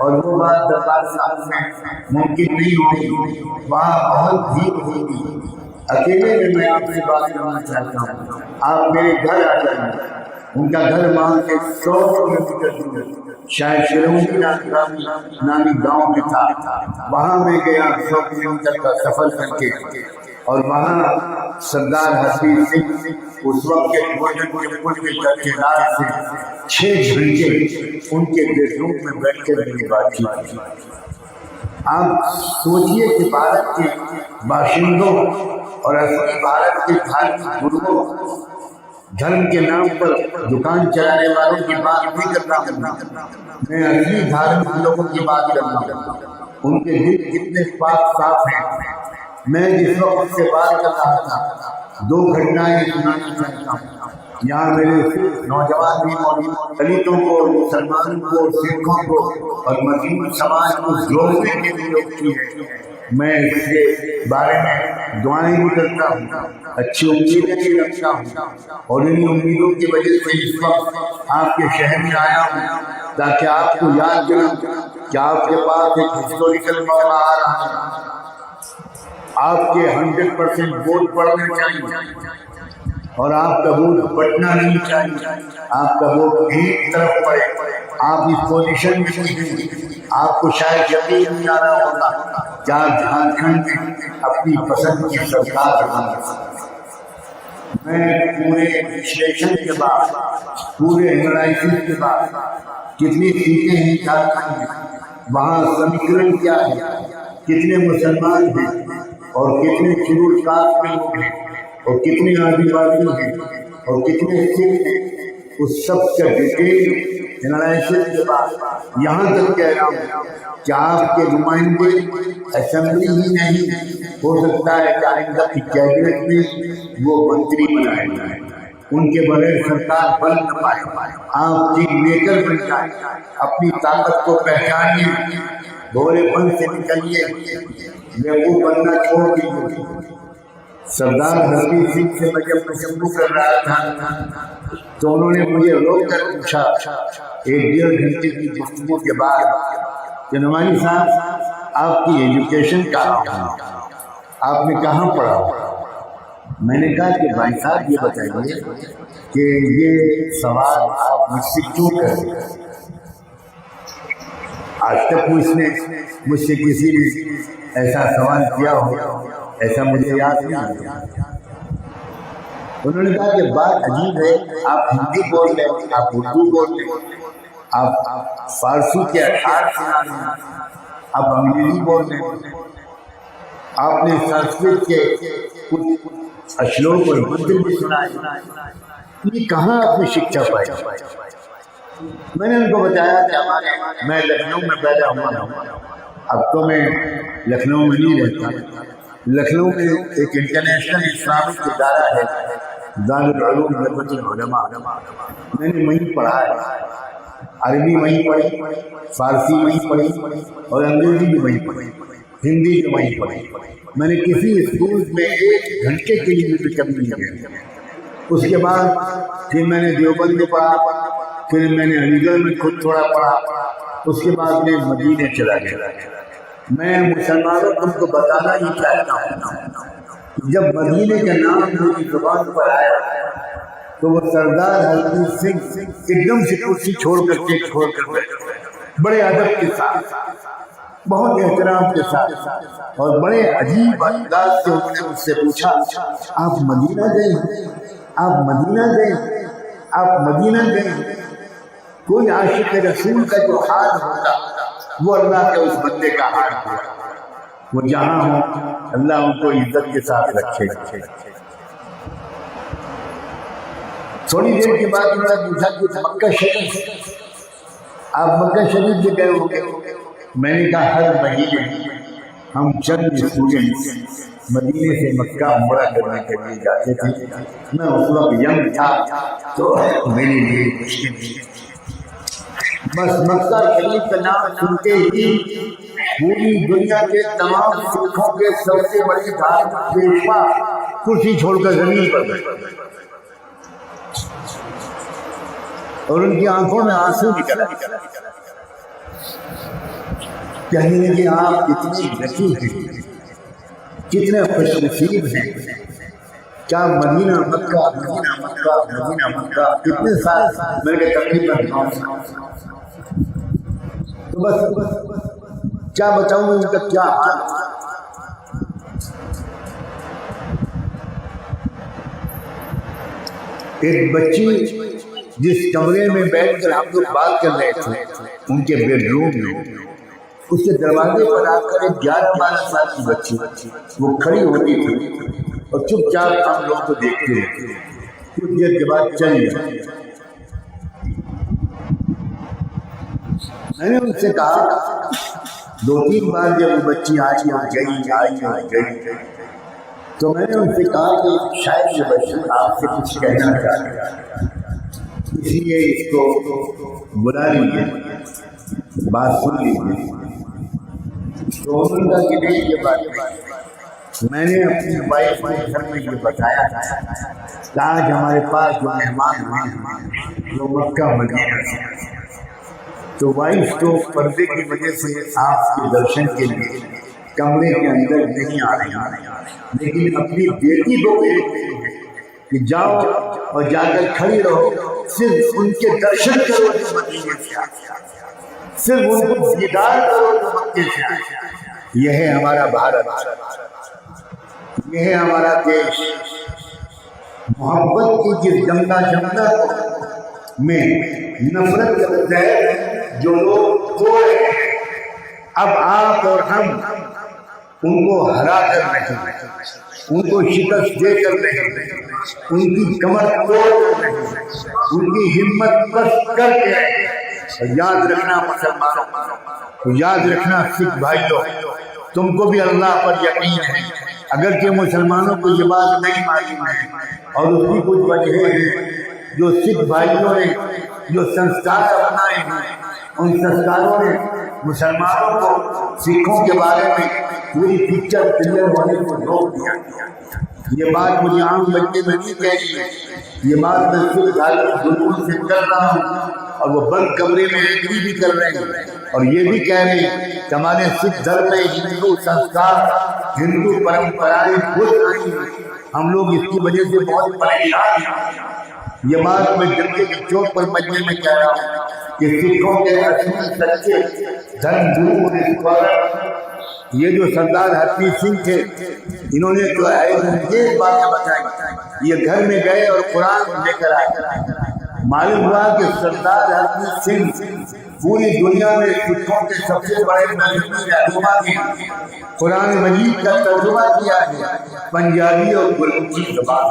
और वो बात दरबार साहब में मुमकिन नहीं होगी, वहाँ बहुत भीड़ होगी। अकेले में मैं आपसे बात करना चाहता हूँ। आप मेरे घर आ जाएंगे। उनका घर वहाँ से 100 किलोमीटर दूर शायद शिरोमणी नामी गांव में था। वहाँ मैं गया 100 किलोमीटर का सफर करके और वहाँ सरदार हरदीप सिंह उस वक्त के पुल के चौकीदार से 6 घंटे उनके बेडरूम में बैठ कर मेरी बातचीत की। आप सोचिए कि भारत के बाशिंदों और असली भारत के धार्मिक गुरुओं, धर्म के नाम पर दुकान चलाने वालों की बात नहीं कर रहा हूँ, मैं असली धार्मिक लोगों की बात कर रहा हूँ। उनके दिल कितने पाक साफ हैं। मैं जिस वक्त से बात कर रहा था 2 घटनाएं सुनाना चाहता हूँ। यहाँ मेरे नौजवान भी मौजूद, दलितों को, मुसलमानों को, सिखों को और मजदूर समाज को जोड़ने के लिए लोग की है। मैं इसके बारे में दुआएं भी करता हूँ, अच्छी उम्मीदें भी रखता हूँ और इन्हीं उम्मीदों की वजह से इस वक्त आपके शहर में आया हूँ ताकि आपको याद दिलाऊं कि आपके पास एक हिस्टोरिकल मौका आ रहा है। आपके 100% वोट पड़ने चाहिए और आपका वोट बटना नहीं चाहिए, आपका वोट एक तरफ पड़े। आप इस पोजीशन में नहीं, आपको शायद यकीन नहीं आ रहा होगा क्या झारखंड में अपनी पसंद की सरकार बना। मैं पूरे विश्लेषण के बाद, पूरे एनालिसिस के बाद, कितनी सीटें हैं झारखंड में, वहाँ समीकरण क्या है, कितने मुसलमान हैं और कितने शेड्यूल कास्ट के लोग हैं और कितने आदिवासी हैं और कितने सिख हैं, उस सब का डिटेल एनालिसिस के बाद यहाँ तक कह रहा हूँ कि आपके नुमाइंदे असेंबली ही नहीं हो सकता है कि आइंदा की कैबिनेट में वो मंत्री बनाए जाए, उनके बगैर सरकार बन न पाए। आप किंग मेकर बन जाए, अपनी ताकत को पहचानिए, भोलेपन से निकलिए, बेवकूफ बनना छोड़ दीजिए। सरदार हरदीप सिंह से मैं जब गुफ्तगू कर रहा था तो उन्होंने मुझे रोक कर पूछा 1-1.5 घंटे की गुफ्तगू के बाद कि नुमानी साहब आपकी एजुकेशन कहाँ है, आपने कहाँ पढ़ा? मैंने कहा कि भाई साहब ये बताइए कि ये सवाल आप मुझसे क्यों कर रहे हैं? आज तक मुझसे किसी ने ऐसा सवाल किया हो, ऐसा मुझे याद नहीं है। उन्होंने कहा कि बात अजीब है, आप हिंदी बोल रहे, आप उर्दू बोल रहे, आप फारसी के अठार सुना रहे हैं, आप अंग्रेजी बोल रहे, आपने संस्कृत के कुछ श्लोक और मंत्र भी सुनाए, ये कहाँ आपने शिक्षा पाई? मैंने उनको बताया कि मैं लखनऊ में पैदा हुआ हूँ, अब तो मैं लखनऊ में नहीं रहता। लखनऊ में एक इंटरनेशनल इस्लामिक इदारा है, दारुल उलूम देवबंद उलमा, मैंने वहीं पढ़ा है, अरबी वहीं पढ़ी, फारसी वहीं पढ़ी और अंग्रेजी भी वहीं पढ़ी, हिंदी भी वहीं पढ़ी। मैंने किसी स्कूल में 1 घंटे के लिए भी कभी नहीं गया। उसके बाद फिर मैंने देवबंद में पढ़ा, फिर मैंने अलीगढ़ में खुद थोड़ा पढ़ा, उसके बाद मैं मदीने चला गया। मैं मुसलमानों को तुमको बताना ही चाहता हूँ, जब मदीने का नाम मेरी जुबान पर आया तो वो सरदार हरदीप सिंह एकदम से कुर्सी छोड़ कर बड़े अदब के साथ, बहुत एहतराम के साथ और बड़े अजीब अंदाज से उन्होंने मुझसे पूछा, आप मदीना गए? आप मदीना गए? आप मदीना गए? कोई आशिक रसूल का जो हाल होता वो अल्लाह के उस बंदे का हाल हुआ। वो जहाँ हो अल्लाह उनको इज्जत के साथ रखे। थोड़ी देर के बाद उन्होंने पूछा कि मक्का शरीफ, आप मक्का शरीफ में गए होंगे? मैंने कहा हर महीने हम चंद स्टूडेंट्स मदीने से मक्का उम्रा करने के लिए जाते थे। मैं उस वक्त यंग था तो मेरे लिए मुश्किल थी, बस मक्का शरीफ का नाम सुनते ही पूरी दुनिया के तमाम सिखों के सबसे बड़ी धार्मिक पेशवा कुर्सी छोड़कर जमीन पर गए और उनकी आंखों में आंसू निकल आए। कहने लगे आप कितने लकी हैं, कितने खुशनसीब हैं, क्या Medina Mecca Medina Mecca Medina Mecca कितने साल मेरे तकलीफ में। तो बस क्या बताऊं उनका क्या हाल। एक बच्ची जिस कमरे में बैठकर हम लोग बात कर रहे थे उनके बेडरूम में, उसके दरवाजे पर आकर एक 11-12 साल की बच्ची वो खड़ी होती थी और चुपचाप हम लोग को देखते थे। कुछ देर के बाद चली गई। मैंने उनसे कहा 2-3 बार जब वो बच्ची आई और गई, तो मैंने उनसे कहा कि शायद ये बच्ची आपसे कुछ कहना चाहती है, इसलिए इसको बुला लीजिए, बात सुन लीजिए। तो उन्होंने कहा कि नहीं ये बात नहीं। मैंने अपनी वाइफ के घर में ये बताया था आज हमारे पास जो मेहमान हुए वो मक्का मदीना से, तो वाइफ तो पर्दे की वजह से आपके दर्शन के लिए कमरे के अंदर नहीं आ रही, लेकिन अपनी बेटी को कि जाओ और जाकर खड़ी रहो, सिर्फ उनके दर्शन करो जो मदीने से, सिर्फ उनको दीदार करो जो मक्के से। यह है हमारा भारत, यह है हमारा देश। मोहब्बत की जिस गंगा जमुना में नफरत करते हैं जो लोग तोड़े, अब आप और हम उनको हरा कर रहे, उनको शिकस्त दे कर रहे, उनकी कमर तोड़ कर रहे, उनकी हिम्मत पस्त करके। याद रखना मुसलमानों, तो याद रखना सिख भाइयों, तुमको भी अल्लाह पर यकीन है, अगर के मुसलमानों को ये बात नहीं मालूम है और उसकी कुछ वजह है जो सिख भाइयों ने जो संस्कार अपनाए हैं, उन संस्कारों ने मुसलमानों को सिखों के बारे में पूरी पिक्चर क्लियर होने को रोक दिया। ये बात मुझे आम बच्चे में नहीं कही है, ये बात मैं सिर्फ धार्मिक जुनून से कर रहा हूँ और वो बंद कमरे में एग्री भी कर रहे हैं और ये भी कह रहे हैं कि हमारे सिख धर्म में हिंदू संस्कार, हिंदू परंपराएं भूल रही हैं, हम लोग इसकी वजह से बहुत परेशान हैं। ये बात मैं जंगे के चौक पर मजमे में कह रहा हूँ कि सिखों के असली सच्चे धर्म गुरु ये जो सरदार हरप्रीत सिंह थे, इन्होंने जो है ये बातें बताई, ये घर में गए और कुरान लेकर आए। मालूम हुआ कि सरदार हरप्रीत सिंह पूरी दुनिया में सिखों के सबसे बड़े मजहबी रहनुमा थे। कुरान मजीद का तर्जुमा किया है पंजाबी और गुरमुखी ज़बान।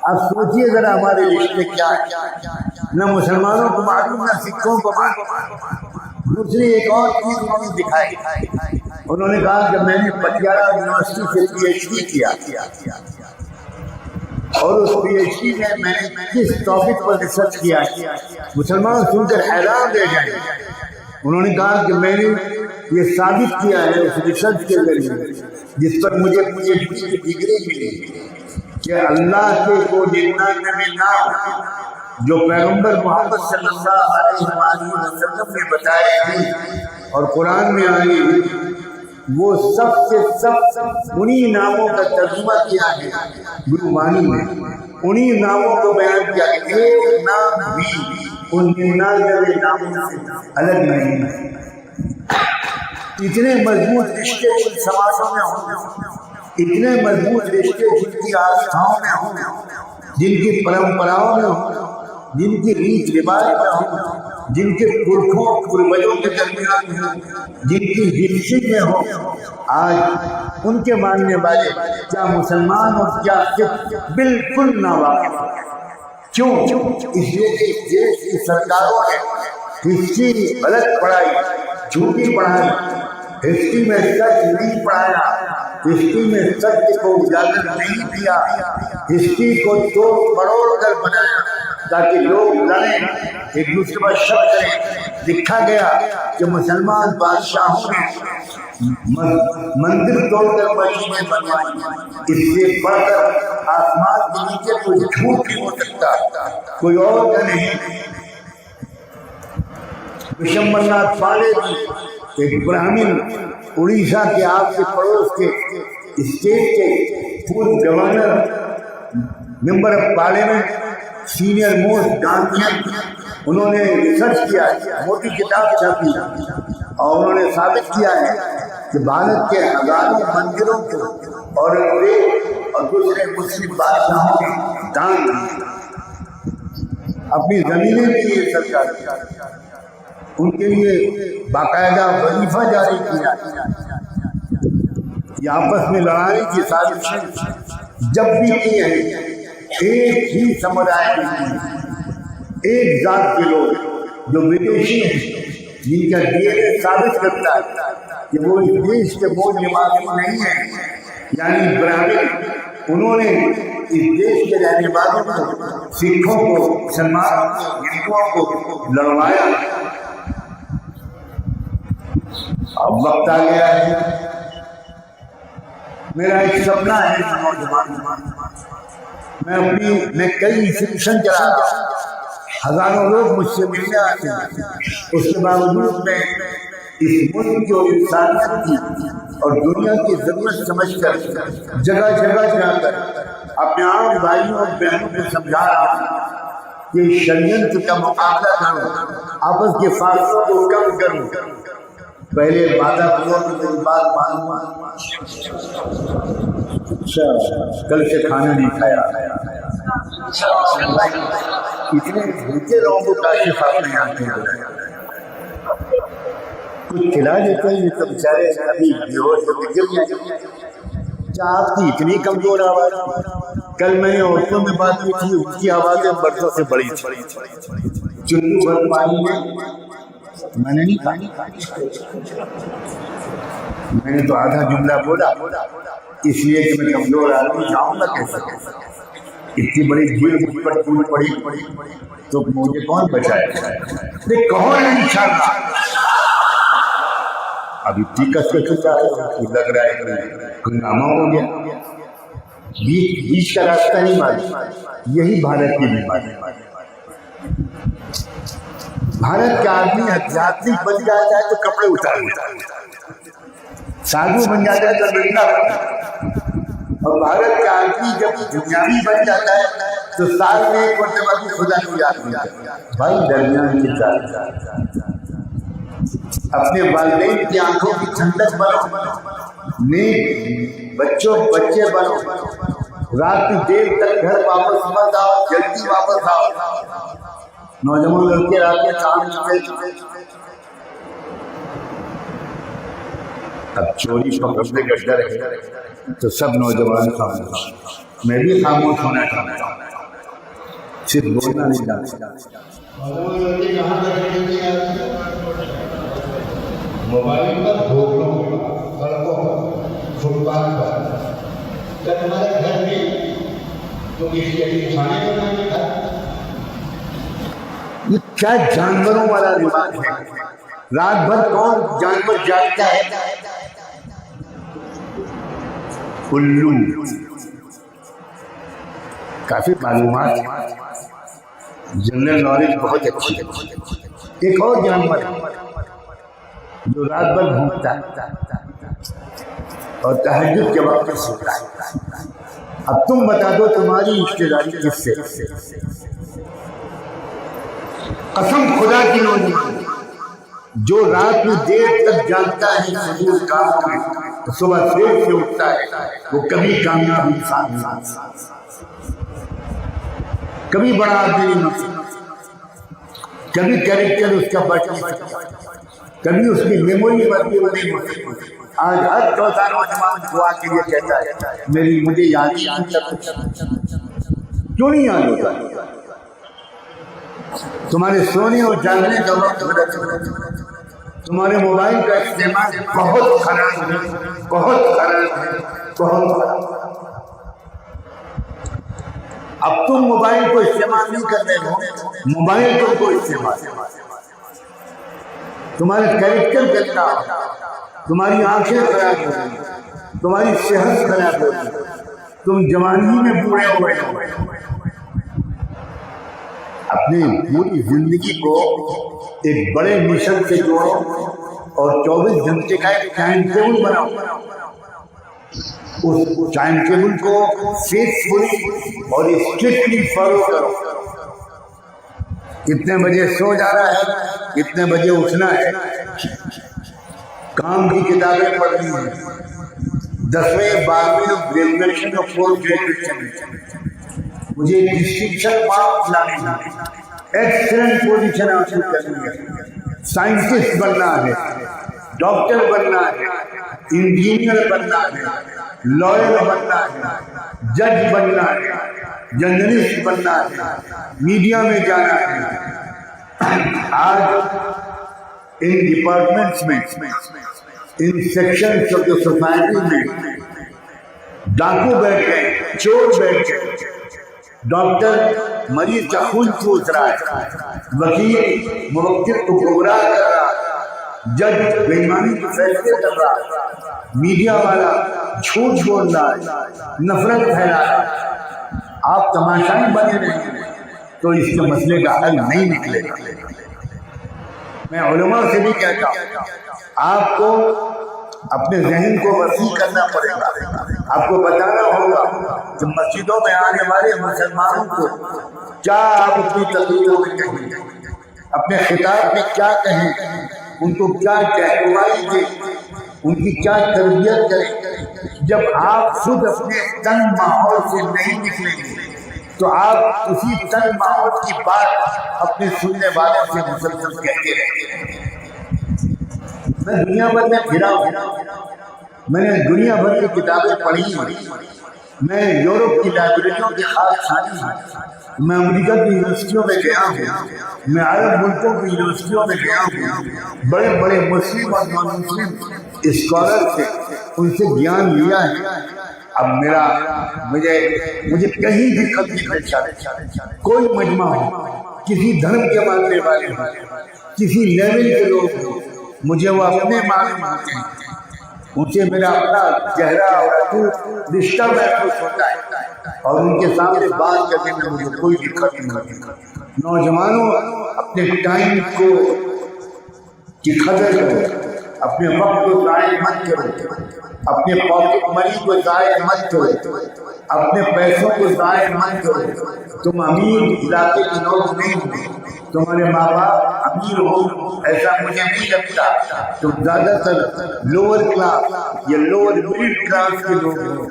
अब सोचिए जरा हमारे रिश्ते क्या है, न मुसलमानों को मालूम न सिखों को मालूम। दूसरी एक और चीज उन्होंने दिखाई, उन्होंने कहा कि मैंने पटियाला यूनिवर्सिटी से PhD किया और उस PhD में मैंने किस टॉपिक पर रिसर्च किया, मुसलमान सुनकर हैरान रह गए। उन्होंने कहा कि मैंने ये साबित किया है उस रिसर्च के जरिए जिस पर मुझे PhD की डिग्री मिली कि अल्लाह के वो नबी नाम जो पैगंबर मोहम्मद सल्लल्लाहु अलैहि वसल्लम ने बताए हैं और कुरान में आई, वो सबसे सब उन्हीं नामों का तर्जुमा किया है गुरुवाणी में, उन्हीं नामों को बयान किया है। एक नाम भी उन 99 नामों से अलग नहीं है। इतने मजबूत रिश्ते उन समाजों में हों, इतने मजबूत रिश्ते जिनकी आस्थाओं में हों, जिनकी परंपराओं में हों, जिनकी रीत रिवाज में हों, जिनके पुरखों पूर्वजों के दरमियान में हों, जिनकी हिस्ट्री में हो, आज उनके मानने वाले क्या मुसलमान और क्या सिख बिल्कुल नावाकिफ। क्यों? इसलिए कि इस देश की सरकारों ने हिस्ट्री गलत पढ़ाई, झूठी पढ़ाई, हिस्ट्री में सच नहीं पढ़ाया, हिस्ट्री में सत्य को उजागर नहीं किया, हिस्ट्री को तोड़ मरोड़ कर बनाया, ताकि लोग लड़ें, एक दूसरे पर शक करें। लिखा गया कि मुसलमान बादशाहों ने मंदिर तोड़कर मस्जिदें बनवाई। इससे बढ़कर आसमान के नीचे कोई झूठ नहीं हो सकता, कोई और नहीं। विशंबरनाथ पांडे जी एक ब्राह्मण उड़ीसा के आपके पड़ोस के स्टेट के पूर्व governor, member of parliament, senior most Gandhian, उन्होंने रिसर्च किया, मोटी किताब छापी और उन्होंने साबित किया है कि भारत के हजारों मंदिरों को और दूसरे मुस्लिम बादशाहों ने दान अपनी जमीनें दी है सरकार, उनके लिए बाकायदा वजीफा जारी किया। ये आपस में लड़ाई की साजिशें जब भी की है, एक ही समुदाय में एक जात के लोग जो विदेशी हैं, जिनका डीएनए साबित करता है कि वो इस देश के मूल निवासी नहीं है, यानी ब्राह्मण, उन्होंने इस देश के रहने वालों को, सिखों को, मुसलमानों को, हिंदुओं को लड़वाया। अब वक्त आ गया है, मेरा एक सपना है नौजवान, मैं कई इंस्टीट्यूशन चलाता हूँ, हजारों लोग मुझसे मिलने आते हैं, उसके बावजूद मैं इस मुल्क की और इंसानियत की और दुनिया की जरूरत समझकर जगह जगह जाकर अपने आम भाइयों और बहनों को समझा रहा हूँ कि षड्यंत्र का मुकाबला करूं, आपस के फासलों को कम करूं। पहले वादा करो कि मेरी बात मानूं। अच्छा, कल से खाना नहीं खाया, इतने भूखे लोगों को काशी खाप नहीं आते हैं, कुछ खिला देते हैं, ये तो बेचारे अभी बेहोश होकर गिर जाएंगे। आपकी इतनी कमजोर आवाज, कल मैंने औरतों में बात की थी, उनकी आवाजें मर्दों से बड़ी थी। चुल्लू भर पानी में मैंने नहीं कहा, मैंने तो आधा जुमला बोला, इसलिए कि मैं कमजोर आदमी जाऊंगा कैसे? इतनी बड़ी भीड़ मुझ पर टूट पड़ी तो मुझे कौन बचाएगा? कौन नहीं छाड़ा? अभी टिकट का चुका है, लग रहा है हंगामा हो गया, बीच का रास्ता नहीं मालूम। यही भारत की बीमारी। भारत का आदमी आध्यात्मिक बन जाता है तो कपड़े उतार लेता है, साधु बन जाता है तो लड़ना, और भारत का आदमी जब दुनियावी बन जाता है तो साल में एक मरतबा भी खुदा को याद नहीं करता। भाई दरमियान की चाल, अपने वालिदैन की आंखों की ठंडक बनो, नेक बच्चे बनो, रात की देर तक घर वापस मत आओ, जल्दी वापस आओ। नौजवान लड़के रात के काम करते, अब चोरी पकड़ने का डर है तो सब नौजवान खामोश, मैं भी खामोश होना चाहता हूँ, सिर्फ बोलना नहीं जानता। मोबाइल पर होटलों पर, सड़कों पर, फुटपाथ पर, जब हमारे घर में तो किसी खाने को नहीं था। ये क्या जानवरों वाला रिवाज है? रात भर कौन जानवर जागता है? उल्लू। काफी मालूमात, जनरल नॉलेज बहुत अच्छी है। एक और जानवर जो रात भर घूमता है और तहज्जुद के वक्त सोता है। अब तुम बता दो तुम्हारी रिश्तेदारी किससे? कसम खुदा की नौजवान जो रात में देर तक जागता है फजूल काम में, तो सुबह देर से उठता है, वो कभी कामयाब इंसान नहीं, कभी बड़ा आदमी नहीं बन सकता, कभी कैरेक्टर उसका बढ़ नहीं सकता, कभी उसकी मेमोरी बढ़ती नहीं हो सकती। आज हर चौथा नौजवान दुआ के लिए कहता है मुझे याद ही नहीं करता। क्यों नहीं याद होता? तुम्हारे सोने और जागने का वक्त गलत है, तुम्हारे मोबाइल का इस्तेमाल बहुत खराब है, बहुत खराब है, बहुत खराब। अब तुम मोबाइल को इस्तेमाल नहीं कर रहे हो, मोबाइल तुमको इस्तेमाल। तुम्हारे कैरेक्टर गंदा, तुम्हारी आंखें खराब हो गई, तुम्हारी सेहत खराब हो गई, तुम जवानी में बूढ़े हो गए। अपनी पूरी जिंदगी को एक बड़े मिशन से जोड़ो और 24 घंटे का एक टाइम टेबल बनाओ। उस टाइम टेबल को फेथफुली और स्ट्रिक्टली फॉलो करो। कितने बजे सो जाना है, कितने बजे उठना है, काम की किताबें पढ़नी है, 10वीं 12वीं ग्रेजुएशन और पोस्ट ग्रेजुएशन, मुझे डिस्टिंक्शन मार्क्स लाने हैं, एक्सीलेंट पोजीशन हासिल करनी है, साइंटिस्ट बनना है, डॉक्टर बनना है, इंजीनियर बनना है, लॉयर बनना है, जज बनना है, जर्नलिस्ट बनना है, मीडिया में जाना है। आज इन डिपार्टमेंट्स में, इन सेक्शंस ऑफ द सोसाइटी में डाकू बैठ गए, चोर बैठ गए, डॉक्टर मरीज का खून चूस रहा है, वकील मुवक्किल को गुमराह कर रहा है, जज बेईमानी के फैसले कर रहा है, मीडिया वाला झूठ बोल रहा है, नफरत फैला रहा है। आप तमाशाई बने रहेंगे तो इसके मसले का हल नहीं निकलेगा। मैं उलमा से भी कहता हूँ, आपको अपने जहन को वसी करना पड़ेगा। आपको बताना होगा कि मस्जिदों में आने वाले मुसलमानों को क्या आप अपनी तकरीरों में कहें, अपने खिताब में क्या कहें, उनको क्या रहनुमाई दें, उनकी क्या तरबियत करें। जब आप खुद अपने तन माहौल से नहीं निकलेंगे तो आप उसी तन माहौल की बात अपने सुनने वालों से मुसलसल कहते रहेंगे। मैं दुनिया भर में फिरा हूँ, मैंने दुनिया भर की किताबें पढ़ी, मैं यूरोप की लाइब्रेरियों के खास खानी हूँ, मैं अमेरिका की यूनिवर्सिटियों में गया हूँ, मैं अरब मुल्कों की यूनिवर्सिटियों में गया हूँ, बड़े बड़े मुस्लिम और नॉन मुस्लिम स्कॉलर से उनसे ज्ञान लिया है। अब मुझे कहीं भी कभी कोई मजमा हो, किसी धर्म के मानने वाले हो, किसी लेवल के लोग हो, मुझे वो अपने मालूम होते हैं, उनसे मेरा अपना गहरा और अटूट रिश्ता महसूस होता है और उनके सामने बात करने में मुझे कोई दिक्कत नहीं होती। नौजवानों, अपने टाइम को की कदर करो, अपने वक्त को जाया मत करो, अपने पॉकेट मनी को जाया मत करो, अपने पैसों को जाया मत करो। तुम अमीर इलाके के लोग नहीं हो, तुम्हारे माँ बाप अमीर हो ऐसा मुझे नहीं लगता। तुम ज्यादातर लोअर क्लास या लोअर मिडिल क्लास के लोग हो।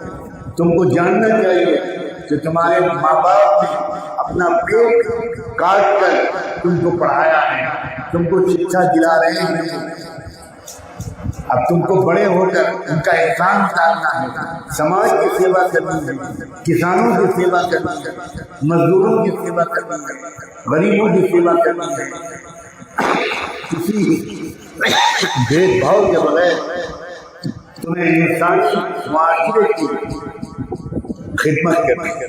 तुमको जानना चाहिए कि तुम्हारे माँ बाप ने अपना पेट काट कर तुमको पढ़ाया है, तुमको शिक्षा दिला रहे हैं। अब तुमको बड़े होकर उनका एहसान उतारना है, समाज की सेवा करनी है, किसानों की सेवा करनी है, मजदूरों की सेवा करनी है, गरीबों की सेवा करनी है, किसी भेदभाव के बगैर तुम्हें इंसानी माशरे की खिदमत करनी है।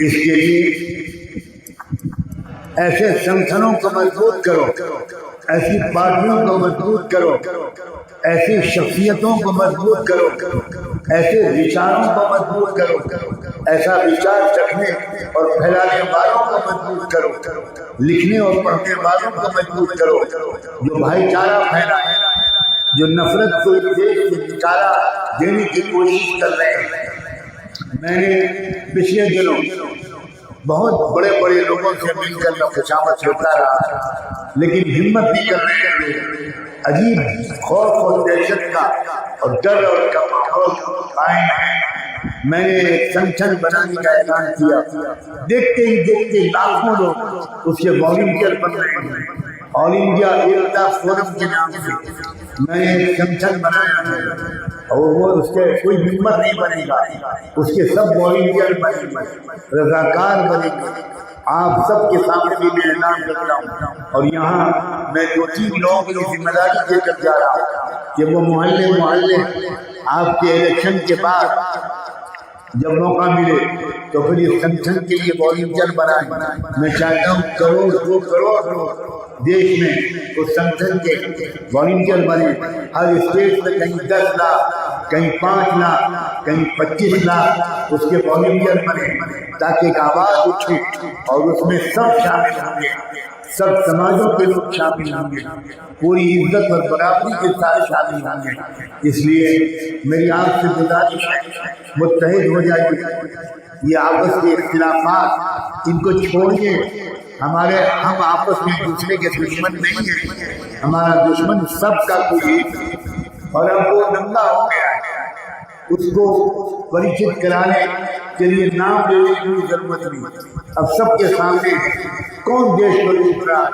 इसके लिए ऐसे संगठनों को मजबूत करो, ऐसी पार्टियों को मजबूत करो, ऐसी शख्सियतों को मजबूत करो, ऐसे विचारों को मजबूत करो, ऐसा विचार रखने और फैलाने वालों को मजबूत करो, लिखने और पढ़ने वालों को मजबूत करो, जो भाईचारा फैलाए, जो नफरत को देश से निकाला देने की कोशिश कर रहे हैं। मैंने पिछले दिनों बहुत बड़े बड़े लोगों से मिलकर मैं खुशामद करता रहा, लेकिन हिम्मत नहीं कर रहे थे। अजीब खौफ और दहशत का और डर और का माहौल कायम है। मैंने एक संगठन बनाने का ऐलान किया, देखते ही देखते लाखों लोग उसके वॉलंटियर बन रहे हैं। ऑल इंडिया एकता फोरम के नाम से मैंने एक संगठन बनाया है और वो उसके कोई हिम्मत नहीं बनेगा, उसके सब वॉलंटियर बनेंगे, रजाकार बनेंगे। आप सबके सामने भी मैं ऐलान करता हूँ और यहाँ मैं 2-3 लोगों की जिम्मेदारी देकर जा रहा हूँ कि वो मोहल्ले मोहल्ले आपके इलेक्शन के बाद जब मौका मिले तो फिर इस संगठन के लिए वॉलंटियर बनाए। मैं चाहता हूँ करोड़ 2 करोड़ लोग देश में उस संगठन के वॉलंटियर बने। हर स्टेट में कहीं 10 लाख, कहीं 5 लाख, कहीं 25 लाख उसके वॉलंटियर बने, ताकि एक आवाज उठे और उसमें सब शामिल होंगे, सब समाजों के लोग शामिल होंगे, पूरी इज्जत और बराबरी के साथ शामिल होंगे। इसलिए मेरी आपसे गुजारिश है, मुत्तहिद हो जाइए। ये आपस के इख्तिलाफात इनको छोड़िए। हम आपस में एक दूसरे के दुश्मन नहीं है, हमारा दुश्मन सबका कोई एक है। और अब वो नंगा हो गया है, उसको परिचित कराने के लिए नाम लेने की जरूरत नहीं। अब सबके सामने कौन देश को लूट रहा,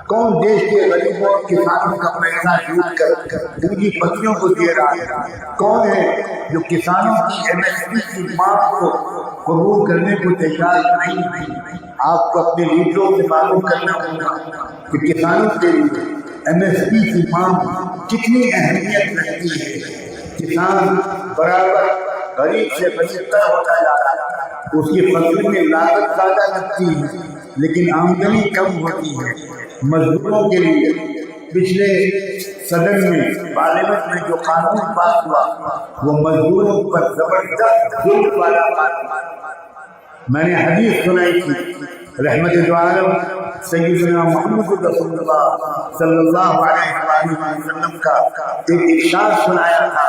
कौन देश के गरीबों और किसानों का पैसा लूट कर पूंजीपतियों को दे रहा है, कौन है जो किसानों की MSP की मांग को कबूल करने को तैयार नहीं। आपको अपने लीडरों से मालूम करना होगा कि किसानों के लिए MSP की मांग कितनी अहमियत रखती है। किसान बराबर गरीब से बदतर होता जा रहा है, उसकी फसल में लागत ज्यादा लगती है लेकिन आमदनी कम होती है। मजदूरों के लिए पिछले सदन में पार्लियामेंट में जो कानून पास हुआ वो मजदूरों पर जबरदस्त जुल्म वाला कानून। मैंने हदीस सुनाई थी, रहमतुल आलम सय्यदना मुहम्मद रसूलुल्लाह सल्लल्लाहु अलैहि वसल्लम का एक इरशाद सुनाया था।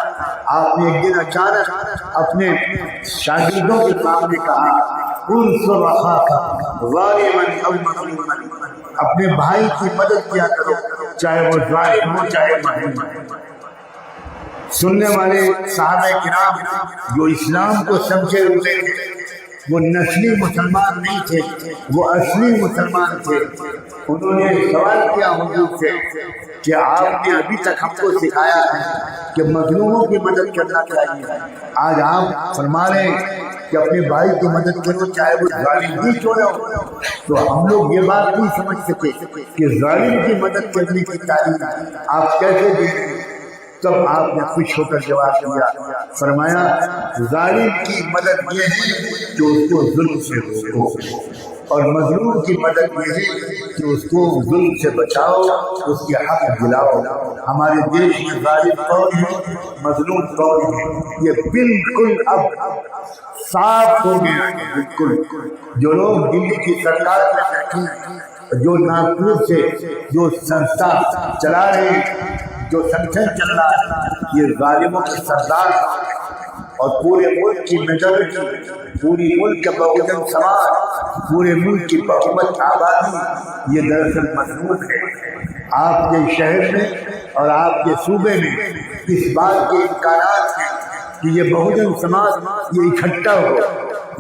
आपने एक दिन अचानक अपने शागिर्दों के सामने कहा, उन्सुर अखाका ज़ालिमन अव मज़लूमन, अपने भाई की मदद किया करो, चाहे वो जालिम हो चाहे मज़लूम। सुनने वाले सहाबा किराम जो इस्लाम को समझे हुए थे, वो नस्ली मुसलमान नहीं थे, वो असली मुसलमान थे। उन्होंने सवाल किया हुजूर से कि आपने अभी तक हमको सिखाया है कि मजलूमों की मदद करना चाहिए, आज आप फरमा रहे हैं कि अपने भाई की मदद करो चाहे वो जालिम ही क्यों ना हो। तो हम लोग ये बात नहीं समझ सके कि जालिम की मदद करने की तारीफ आप कैसे दे रहे हैं। तब आपने खुश होकर जवाब दिया, फरमाया जालिम की मदद ये है कि उसको जुल्म से रोको और मजलूम की मदद ये है कि उसको जुल्म से बचाओ, उसके हक दिलाओ। हमारे देश में जालिम कौन है, मजलूम कौन है, ये बिल्कुल अब साफ हो गया है। बिल्कुल जो लोग दिल्ली की सरकार में बैठे हैं, जो नागपुर से जो संस्था चला रहे हैं, जो संगठन चल रहा है, ये जालिमों के सरदार और पूरे मुल्क की मेजॉरिटी, पूरी मुल्क का बहुजन समाज, पूरे मुल्क की बहुमत आबादी ये दरअसल मजबूत है। आपके शहर में और आपके सूबे में इस बात के इम्कानात हैं कि ये बहुजन समाज ये इकट्ठा हो,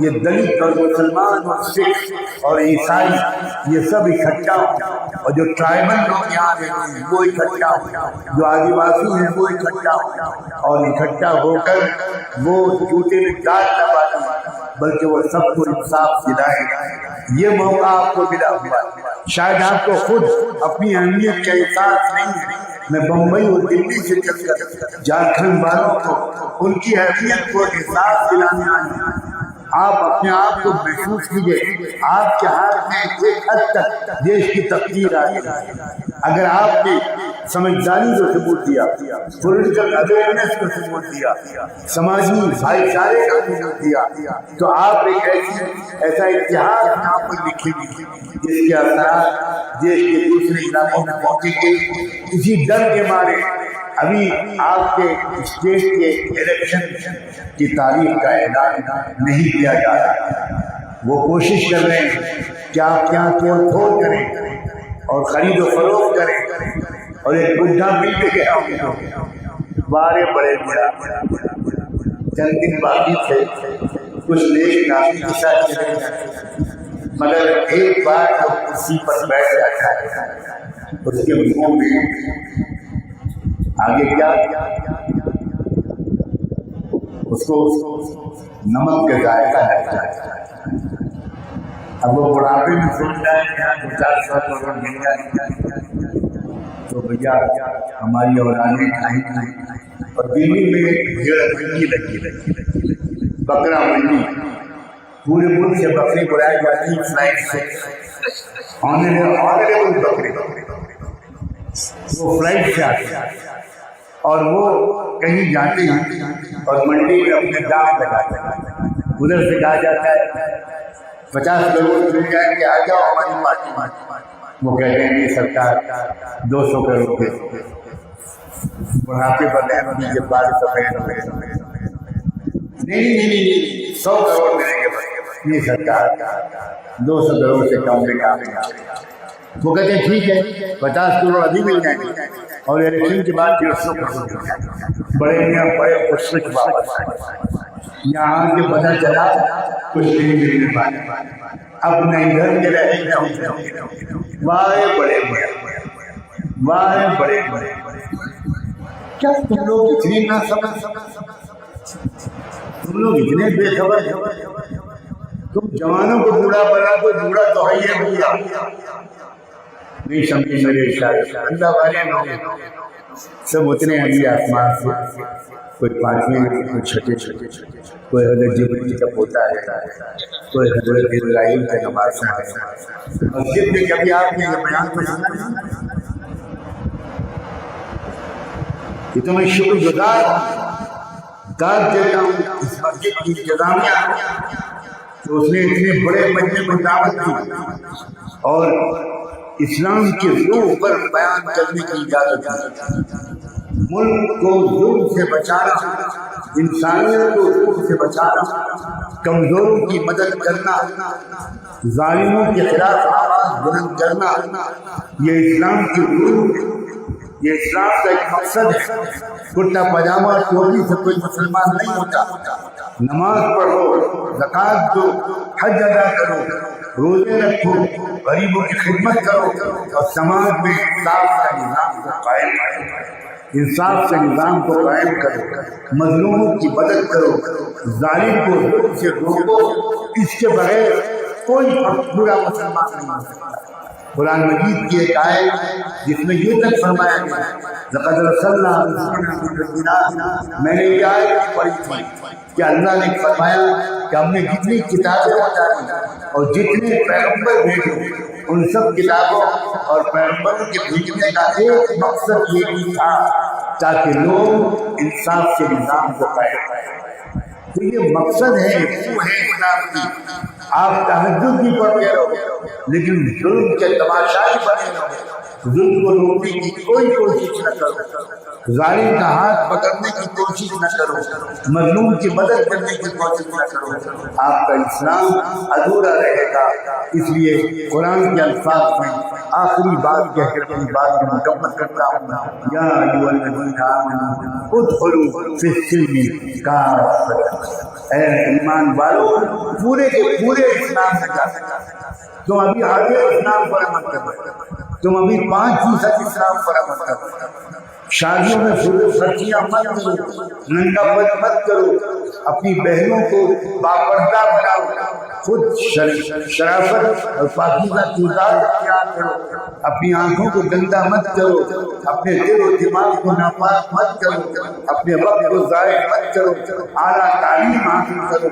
ये दलित और मुसलमान और सिख और ईसाई ये सब इकट्ठा हो, और जो ट्राइबल लोग यहाँ रहते हैं वो इकट्ठा हो, जो आदिवासी हैं वो इकट्ठा हो, और इकट्ठा होकर वो जूते में दाग दबा दें, बल्कि वो सबको इंसाफ दिलाएगा। ये मौका आपको मिला हुआ, शायद आपको खुद अपनी अहमियत का एहसास नहीं है। मैं बम्बई और दिल्ली से चलकर झारखंड वालों को उनकी अहमियत को एहसास दिलाने आया। आप अपने आप को महसूस कीजिए, आपके हाथ में एक हद तक देश की तकदीर आ गई। अगर आपने समझदारी को सबूत दिया, पॉलिटिकल अवेयरनेस को सबूत दिया, समाजी भाईचारे का सबूत दिया, तो आप एक ऐसा इतिहास यहाँ पर लिखेंगे जिसके असर देश के दूसरे इलाकों में पहुंचेंगे। इसी डर के मारे अभी आपके स्टेट के इलेक्शन की तारीख का ऐलान नहीं किया जा रहा। वो कोशिश कर रहे हैं कि आप क्या तोड़ फोड़ करें और खरीदो फरोख्त करें, और एक बुढ़ा मिल के गया बारे बड़े बड़ा चंद दिन बाकी थे, कुछ देश काफी दिशा चले जाते, मगर एक बार वो कुर्सी पर बैठ जाता है, उसके मुंह में आगे क्या, उसको नमक का जायका लग जाता है। अब वो बुढ़ापे में सोचता है यहाँ 2-4 करोड़ मिल जाए तो भैया हमारी औलादें खाएंगी। और दिल्ली में भीड़ लगी बकरा मंडी, पूरे मुल्क से बकरी बुलाई जाती है फ्लाइट से, ऑनरेबल बकरी वो फ्लाइट से आती है और वो कहीं जाते हैं और मंडी में अपने दाम लगाते हैं। उधर से कहा जाता है 50 लोग मिल जाएंगे, आ जाओ हमारी पार्टी में। वो कहते हैं ये सरकार 200 करोड़ के बुढ़ापे पर दीजिए, 1200 नहीं 100 करोड़ मिलेंगे। ये सरकार 200 करोड़ से कम में काम नहीं। वो कहते हैं ठीक है 50 करोड़ अभी मिल जाएंगे और इलेक्शन के बाद 150 करोड़ बड़े मियाँ बड़े खुश वापस यहाँ के पता चला कुछ नहीं मिलने पाए। अब नहीं घर के रहे वाहे बड़े क्या तुम लोग इतने ना समझ, तुम लोग इतने बेखबर, तुम जवानों को बूढ़ा बना तो बूढ़ा तो है ये बूढ़ा नहीं समझे मेरे इशारे। अल्लाह वाले लोग सब उतने अभी आसमान से, कोई 5वें कोई छठे, कोई हजरत जिब्रील का पोता है, कोई हजरत इब्राहिम का नवासा है। मस्जिद में कभी आपने ये बयान को सुना? कि तुम्हें शुक्रगुजार देता हूँ इस मस्जिद की इंतजामिया तो उसने इतने बड़े मजमे में दावत दी और इस्लाम के रूह पर बयान करने की इजाजत दी। मुल्क को जुल्म से बचाना, इंसानियत को जुल्म से बचाना, कमजोरों की मदद करना, जालिमों के खिलाफ आवाज बुलंद करना, ये इस्लाम की रूह, ये इस्लाम का एक मकसद है। कुर्ता पजामा टोपी से कोई मुसलमान नहीं होता। नमाज पढ़ो, ज़कात दो, हज अदा करो, रोजे रखो, गरीबों की खिदमत करो और समाज में इंसाफ का निज़ाम को कायम करो। इंसाफ से निज़ाम को कायम करो, मजलूमों की मदद करो, जालिम को जुल्म से रोको। इसके बगैर कोई बुरा मुसलमान नहीं हो सकता। कुरान मजीद की एक आयत जिसमें ये तक फरमाया गया, लक़द रसलना मैंने ये आयत पढ़ी थी कि अल्लाह ने फरमाया कि हमने जितनी किताबें उतारी और जितने पैगंबर भेजे उन सब किताबों और पैगंबरों के भेजने का एक मकसद ये भी था ताकि लोग इंसाफ से निज़ाम को कायम करें। तो ये मकसद है, वो है इस्लाम की। आप तहज्जुद भी पढ़ते रहो लेकिन जुल्म के तमाशाई बने रहो, जुल्म को रोकने की कोई कोशिश न करो, जालिम का हाथ पकड़ने की कोशिश न करो, मजलूम की मदद करने की कोशिश न करो। आपका इस्लाम अधूरा रहेगा। इसलिए कुरान के अल्फाज में आखिरी बात कहकर अपनी बात को मुकम्मल करता हूँ। या अय्युहल्लज़ीना आमनू उदखुलू फ़िस्सिल्मी काफ़्फ़तन, ऐ ईमान वालों पूरे के पूरे इस्लाम में जा सकते। तुम अभी आगे इस्लाम पर अमल करो, तुम अभी 5% इस्लाम पर अमल करो। शादियों में फजूल खर्चियां मत करो, नंगापन मत करो, अपनी बहनों को बापर्दा बनाओ, खुद शराफत और पाकीज़ा किरदार इख्तियार करो, अपनी आंखों को गंदा मत करो, अपने दिल और दिमाग को नापाक मत करो, अपने वक्त को ज़ाया मत करो, आला तालीम हासिल करो,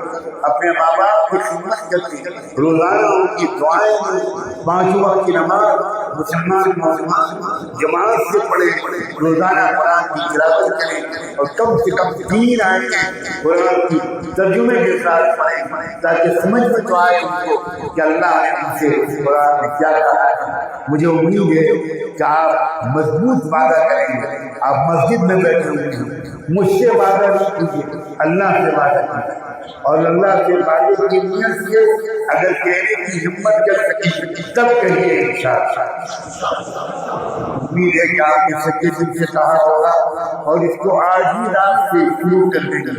अपने माँ बाप की खिदमत करके रोज़ाना उनकी दुआएं करो, 5 वक्त की नमाज मुसलमान जमात से पढ़े, रोज़ाना कुरान की तिलावत करें और कम से कम 3 आयतें कुरान की तर्जुमे के साथ पढ़ें ताकि समझ में तो आए उनको कि अल्लाह ने उनसे कुरान में क्या कहा है। मुझे उम्मीद है कि आप मजबूत वादा करेंगे। आप मस्जिद में बैठे हुए मुझसे वादा नहीं कीजिए, अल्लाह से वादा कीजिए और अल्लाह के वादे की नियत से अगर कहने की हिम्मत कर सके तब कहिए इंशाअल्लाह। उम्मीद है कि आपने सच्चे दिल से कहा होगा और इसको आज ही रात से शुरू कर देंगे,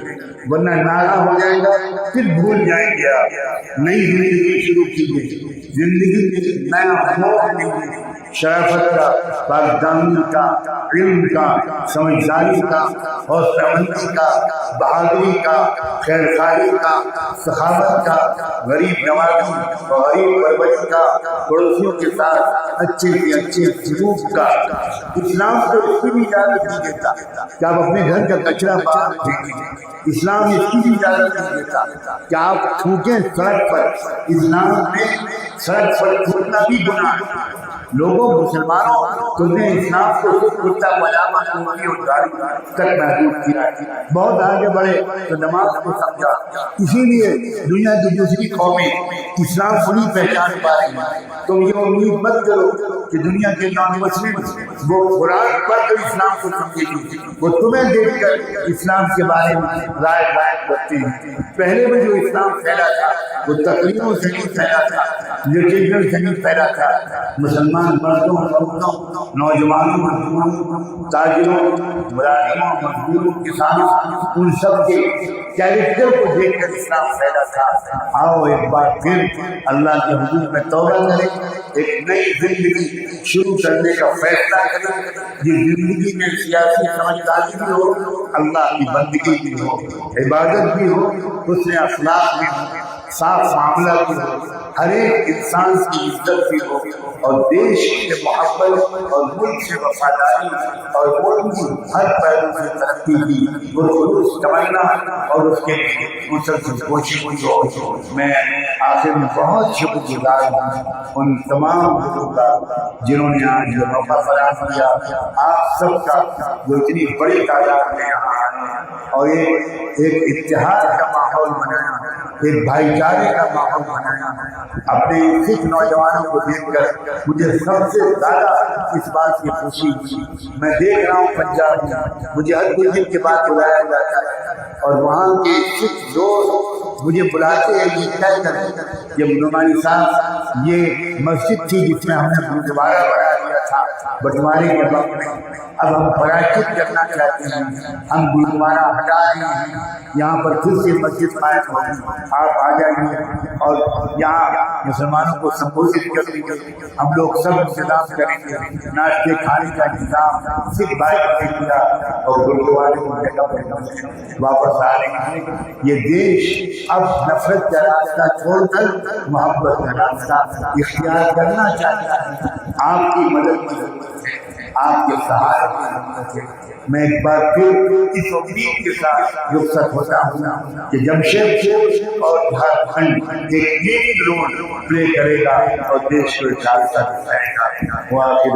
वरना नारा हो जाएगा, फिर भूल जाएंगे। आप नई जिंदगी शुरू कीजिए, जिंदगी में नया मोह लीजिए, शराफत का, पाकदानी का, इल्म का, समझदारी का, हौसलामंदी का, बहादुरी का, खैरखाई का, सखावत का, गरीब नवाजी और गरीब परवरिश का, पड़ोसियों के साथ अच्छे से अच्छे सलूक का। इस्लाम को इसकी भी इजाजत नहीं देता कि आप अपने घर का कचरा बाहर फेंकें। इस्लाम इसकी भी इजाजत नहीं देता कि आप थूकें सड़क पर। इस्लाम में सड़क पर थूकना भी गुनाह है। लोगों, मुसलमानों, तुमने इस्लाम को कुत्ता पजामा टोपी और दाढ़ी तक महसूस किया, बहुत आगे बढ़े तो नमाज को समझा। इसीलिए दुनिया की दूसरी कौमें इस्लाम को नहीं पहचान पा रही। तुम ये उम्मीद मत करो कि दुनिया के नॉन मुस्लिम वो कुरान पढ़कर इस्लाम को समझेगी। वो तुम्हें देखकर इस्लाम के बारे में राय करते हैं। पहले में जो इस्लाम फैला था वो तकरीरों से नहीं फैला था, लिटरेचर से नहीं फैला था। मुसलमान मर्दों, औरतों, नौजवानों, ताजिरों, मुलाजिमों, मजदूरों, किसानों, उन सब के कैरेक्टर को देखकर इस्लाम फैला था। आओ एक बार फिर अल्लाह के हुजूर में तौबा करें, एक नई जिंदगी शुरू करने का फैसला करें। जिस जिंदगी में सियासी समझदारी भी हो, अल्लाह की बंदगी भी हो, इबादत भी हो, उसमें अखलाक भी हो, साफ मामला भी हो, हर एक इंसान की इज्जत भी हो, और देश से मोहब्बत और मुल्क से वफादारी और मुल्क की हर पहलू से तरक्की की वो खुलूस तमन्ना और उसके मुसलसल कोशिश भी हो। मैं आखिर में बहुत शुक्रगुजार हूँ उन तमाम लोगों का जिन्होंने आज ये मौका फराहम किया। आप सबका जो इतनी बड़ी तादाद में यहाँ आए और एक इत्तेहाद का माहौल बनाया, एक भाईचारे का माहौल बनाया। अपने सिख नौजवानों को देखकर मुझे सबसे ज्यादा इस बात की खुशी हुई। मैं देख रहा हूँ पंजाब में मुझे हर कुछ दिन के बाद बुलाया जाता है और वहाँ के सिख दोस्त मुझे बुलाते हैं, ये कहकर ये नुमानी साहब ये मस्जिद थी जिसमें हमने गुरुद्वारा बना दिया था बंटवारे के वक्त में, अब हम प्रायश्चित करना चाहते हैं, हम गुरुद्वारा हटा रहे हैं, यहाँ पर फिर से मस्जिद कायम होगी। आप आ जाइए और यहाँ मुसलमानों को संबोधित करेंगे। हम लोग सब इंतजाम करेंगे, नाश्ते खाने का इंतजाम सिर्फ भाई ने किया और गुरुद्वारे को जगह वापस आ रहे हैं। ये देश अब नफरत का रास्ता छोड़कर मोहब्बत का रास्ता इख्तियार करना चाहता है। आपकी मदद की जरूरत है, आपके सहारे की जरूरत है। मैं एक बार फिर इस उम्मीद के साथ रुखसत होता हूँ कि जमशेदपुर और झारखंड एक लीडिंग रोल प्ले करेगा और देश को एक रास्ता दिखाएगा। वो आखिर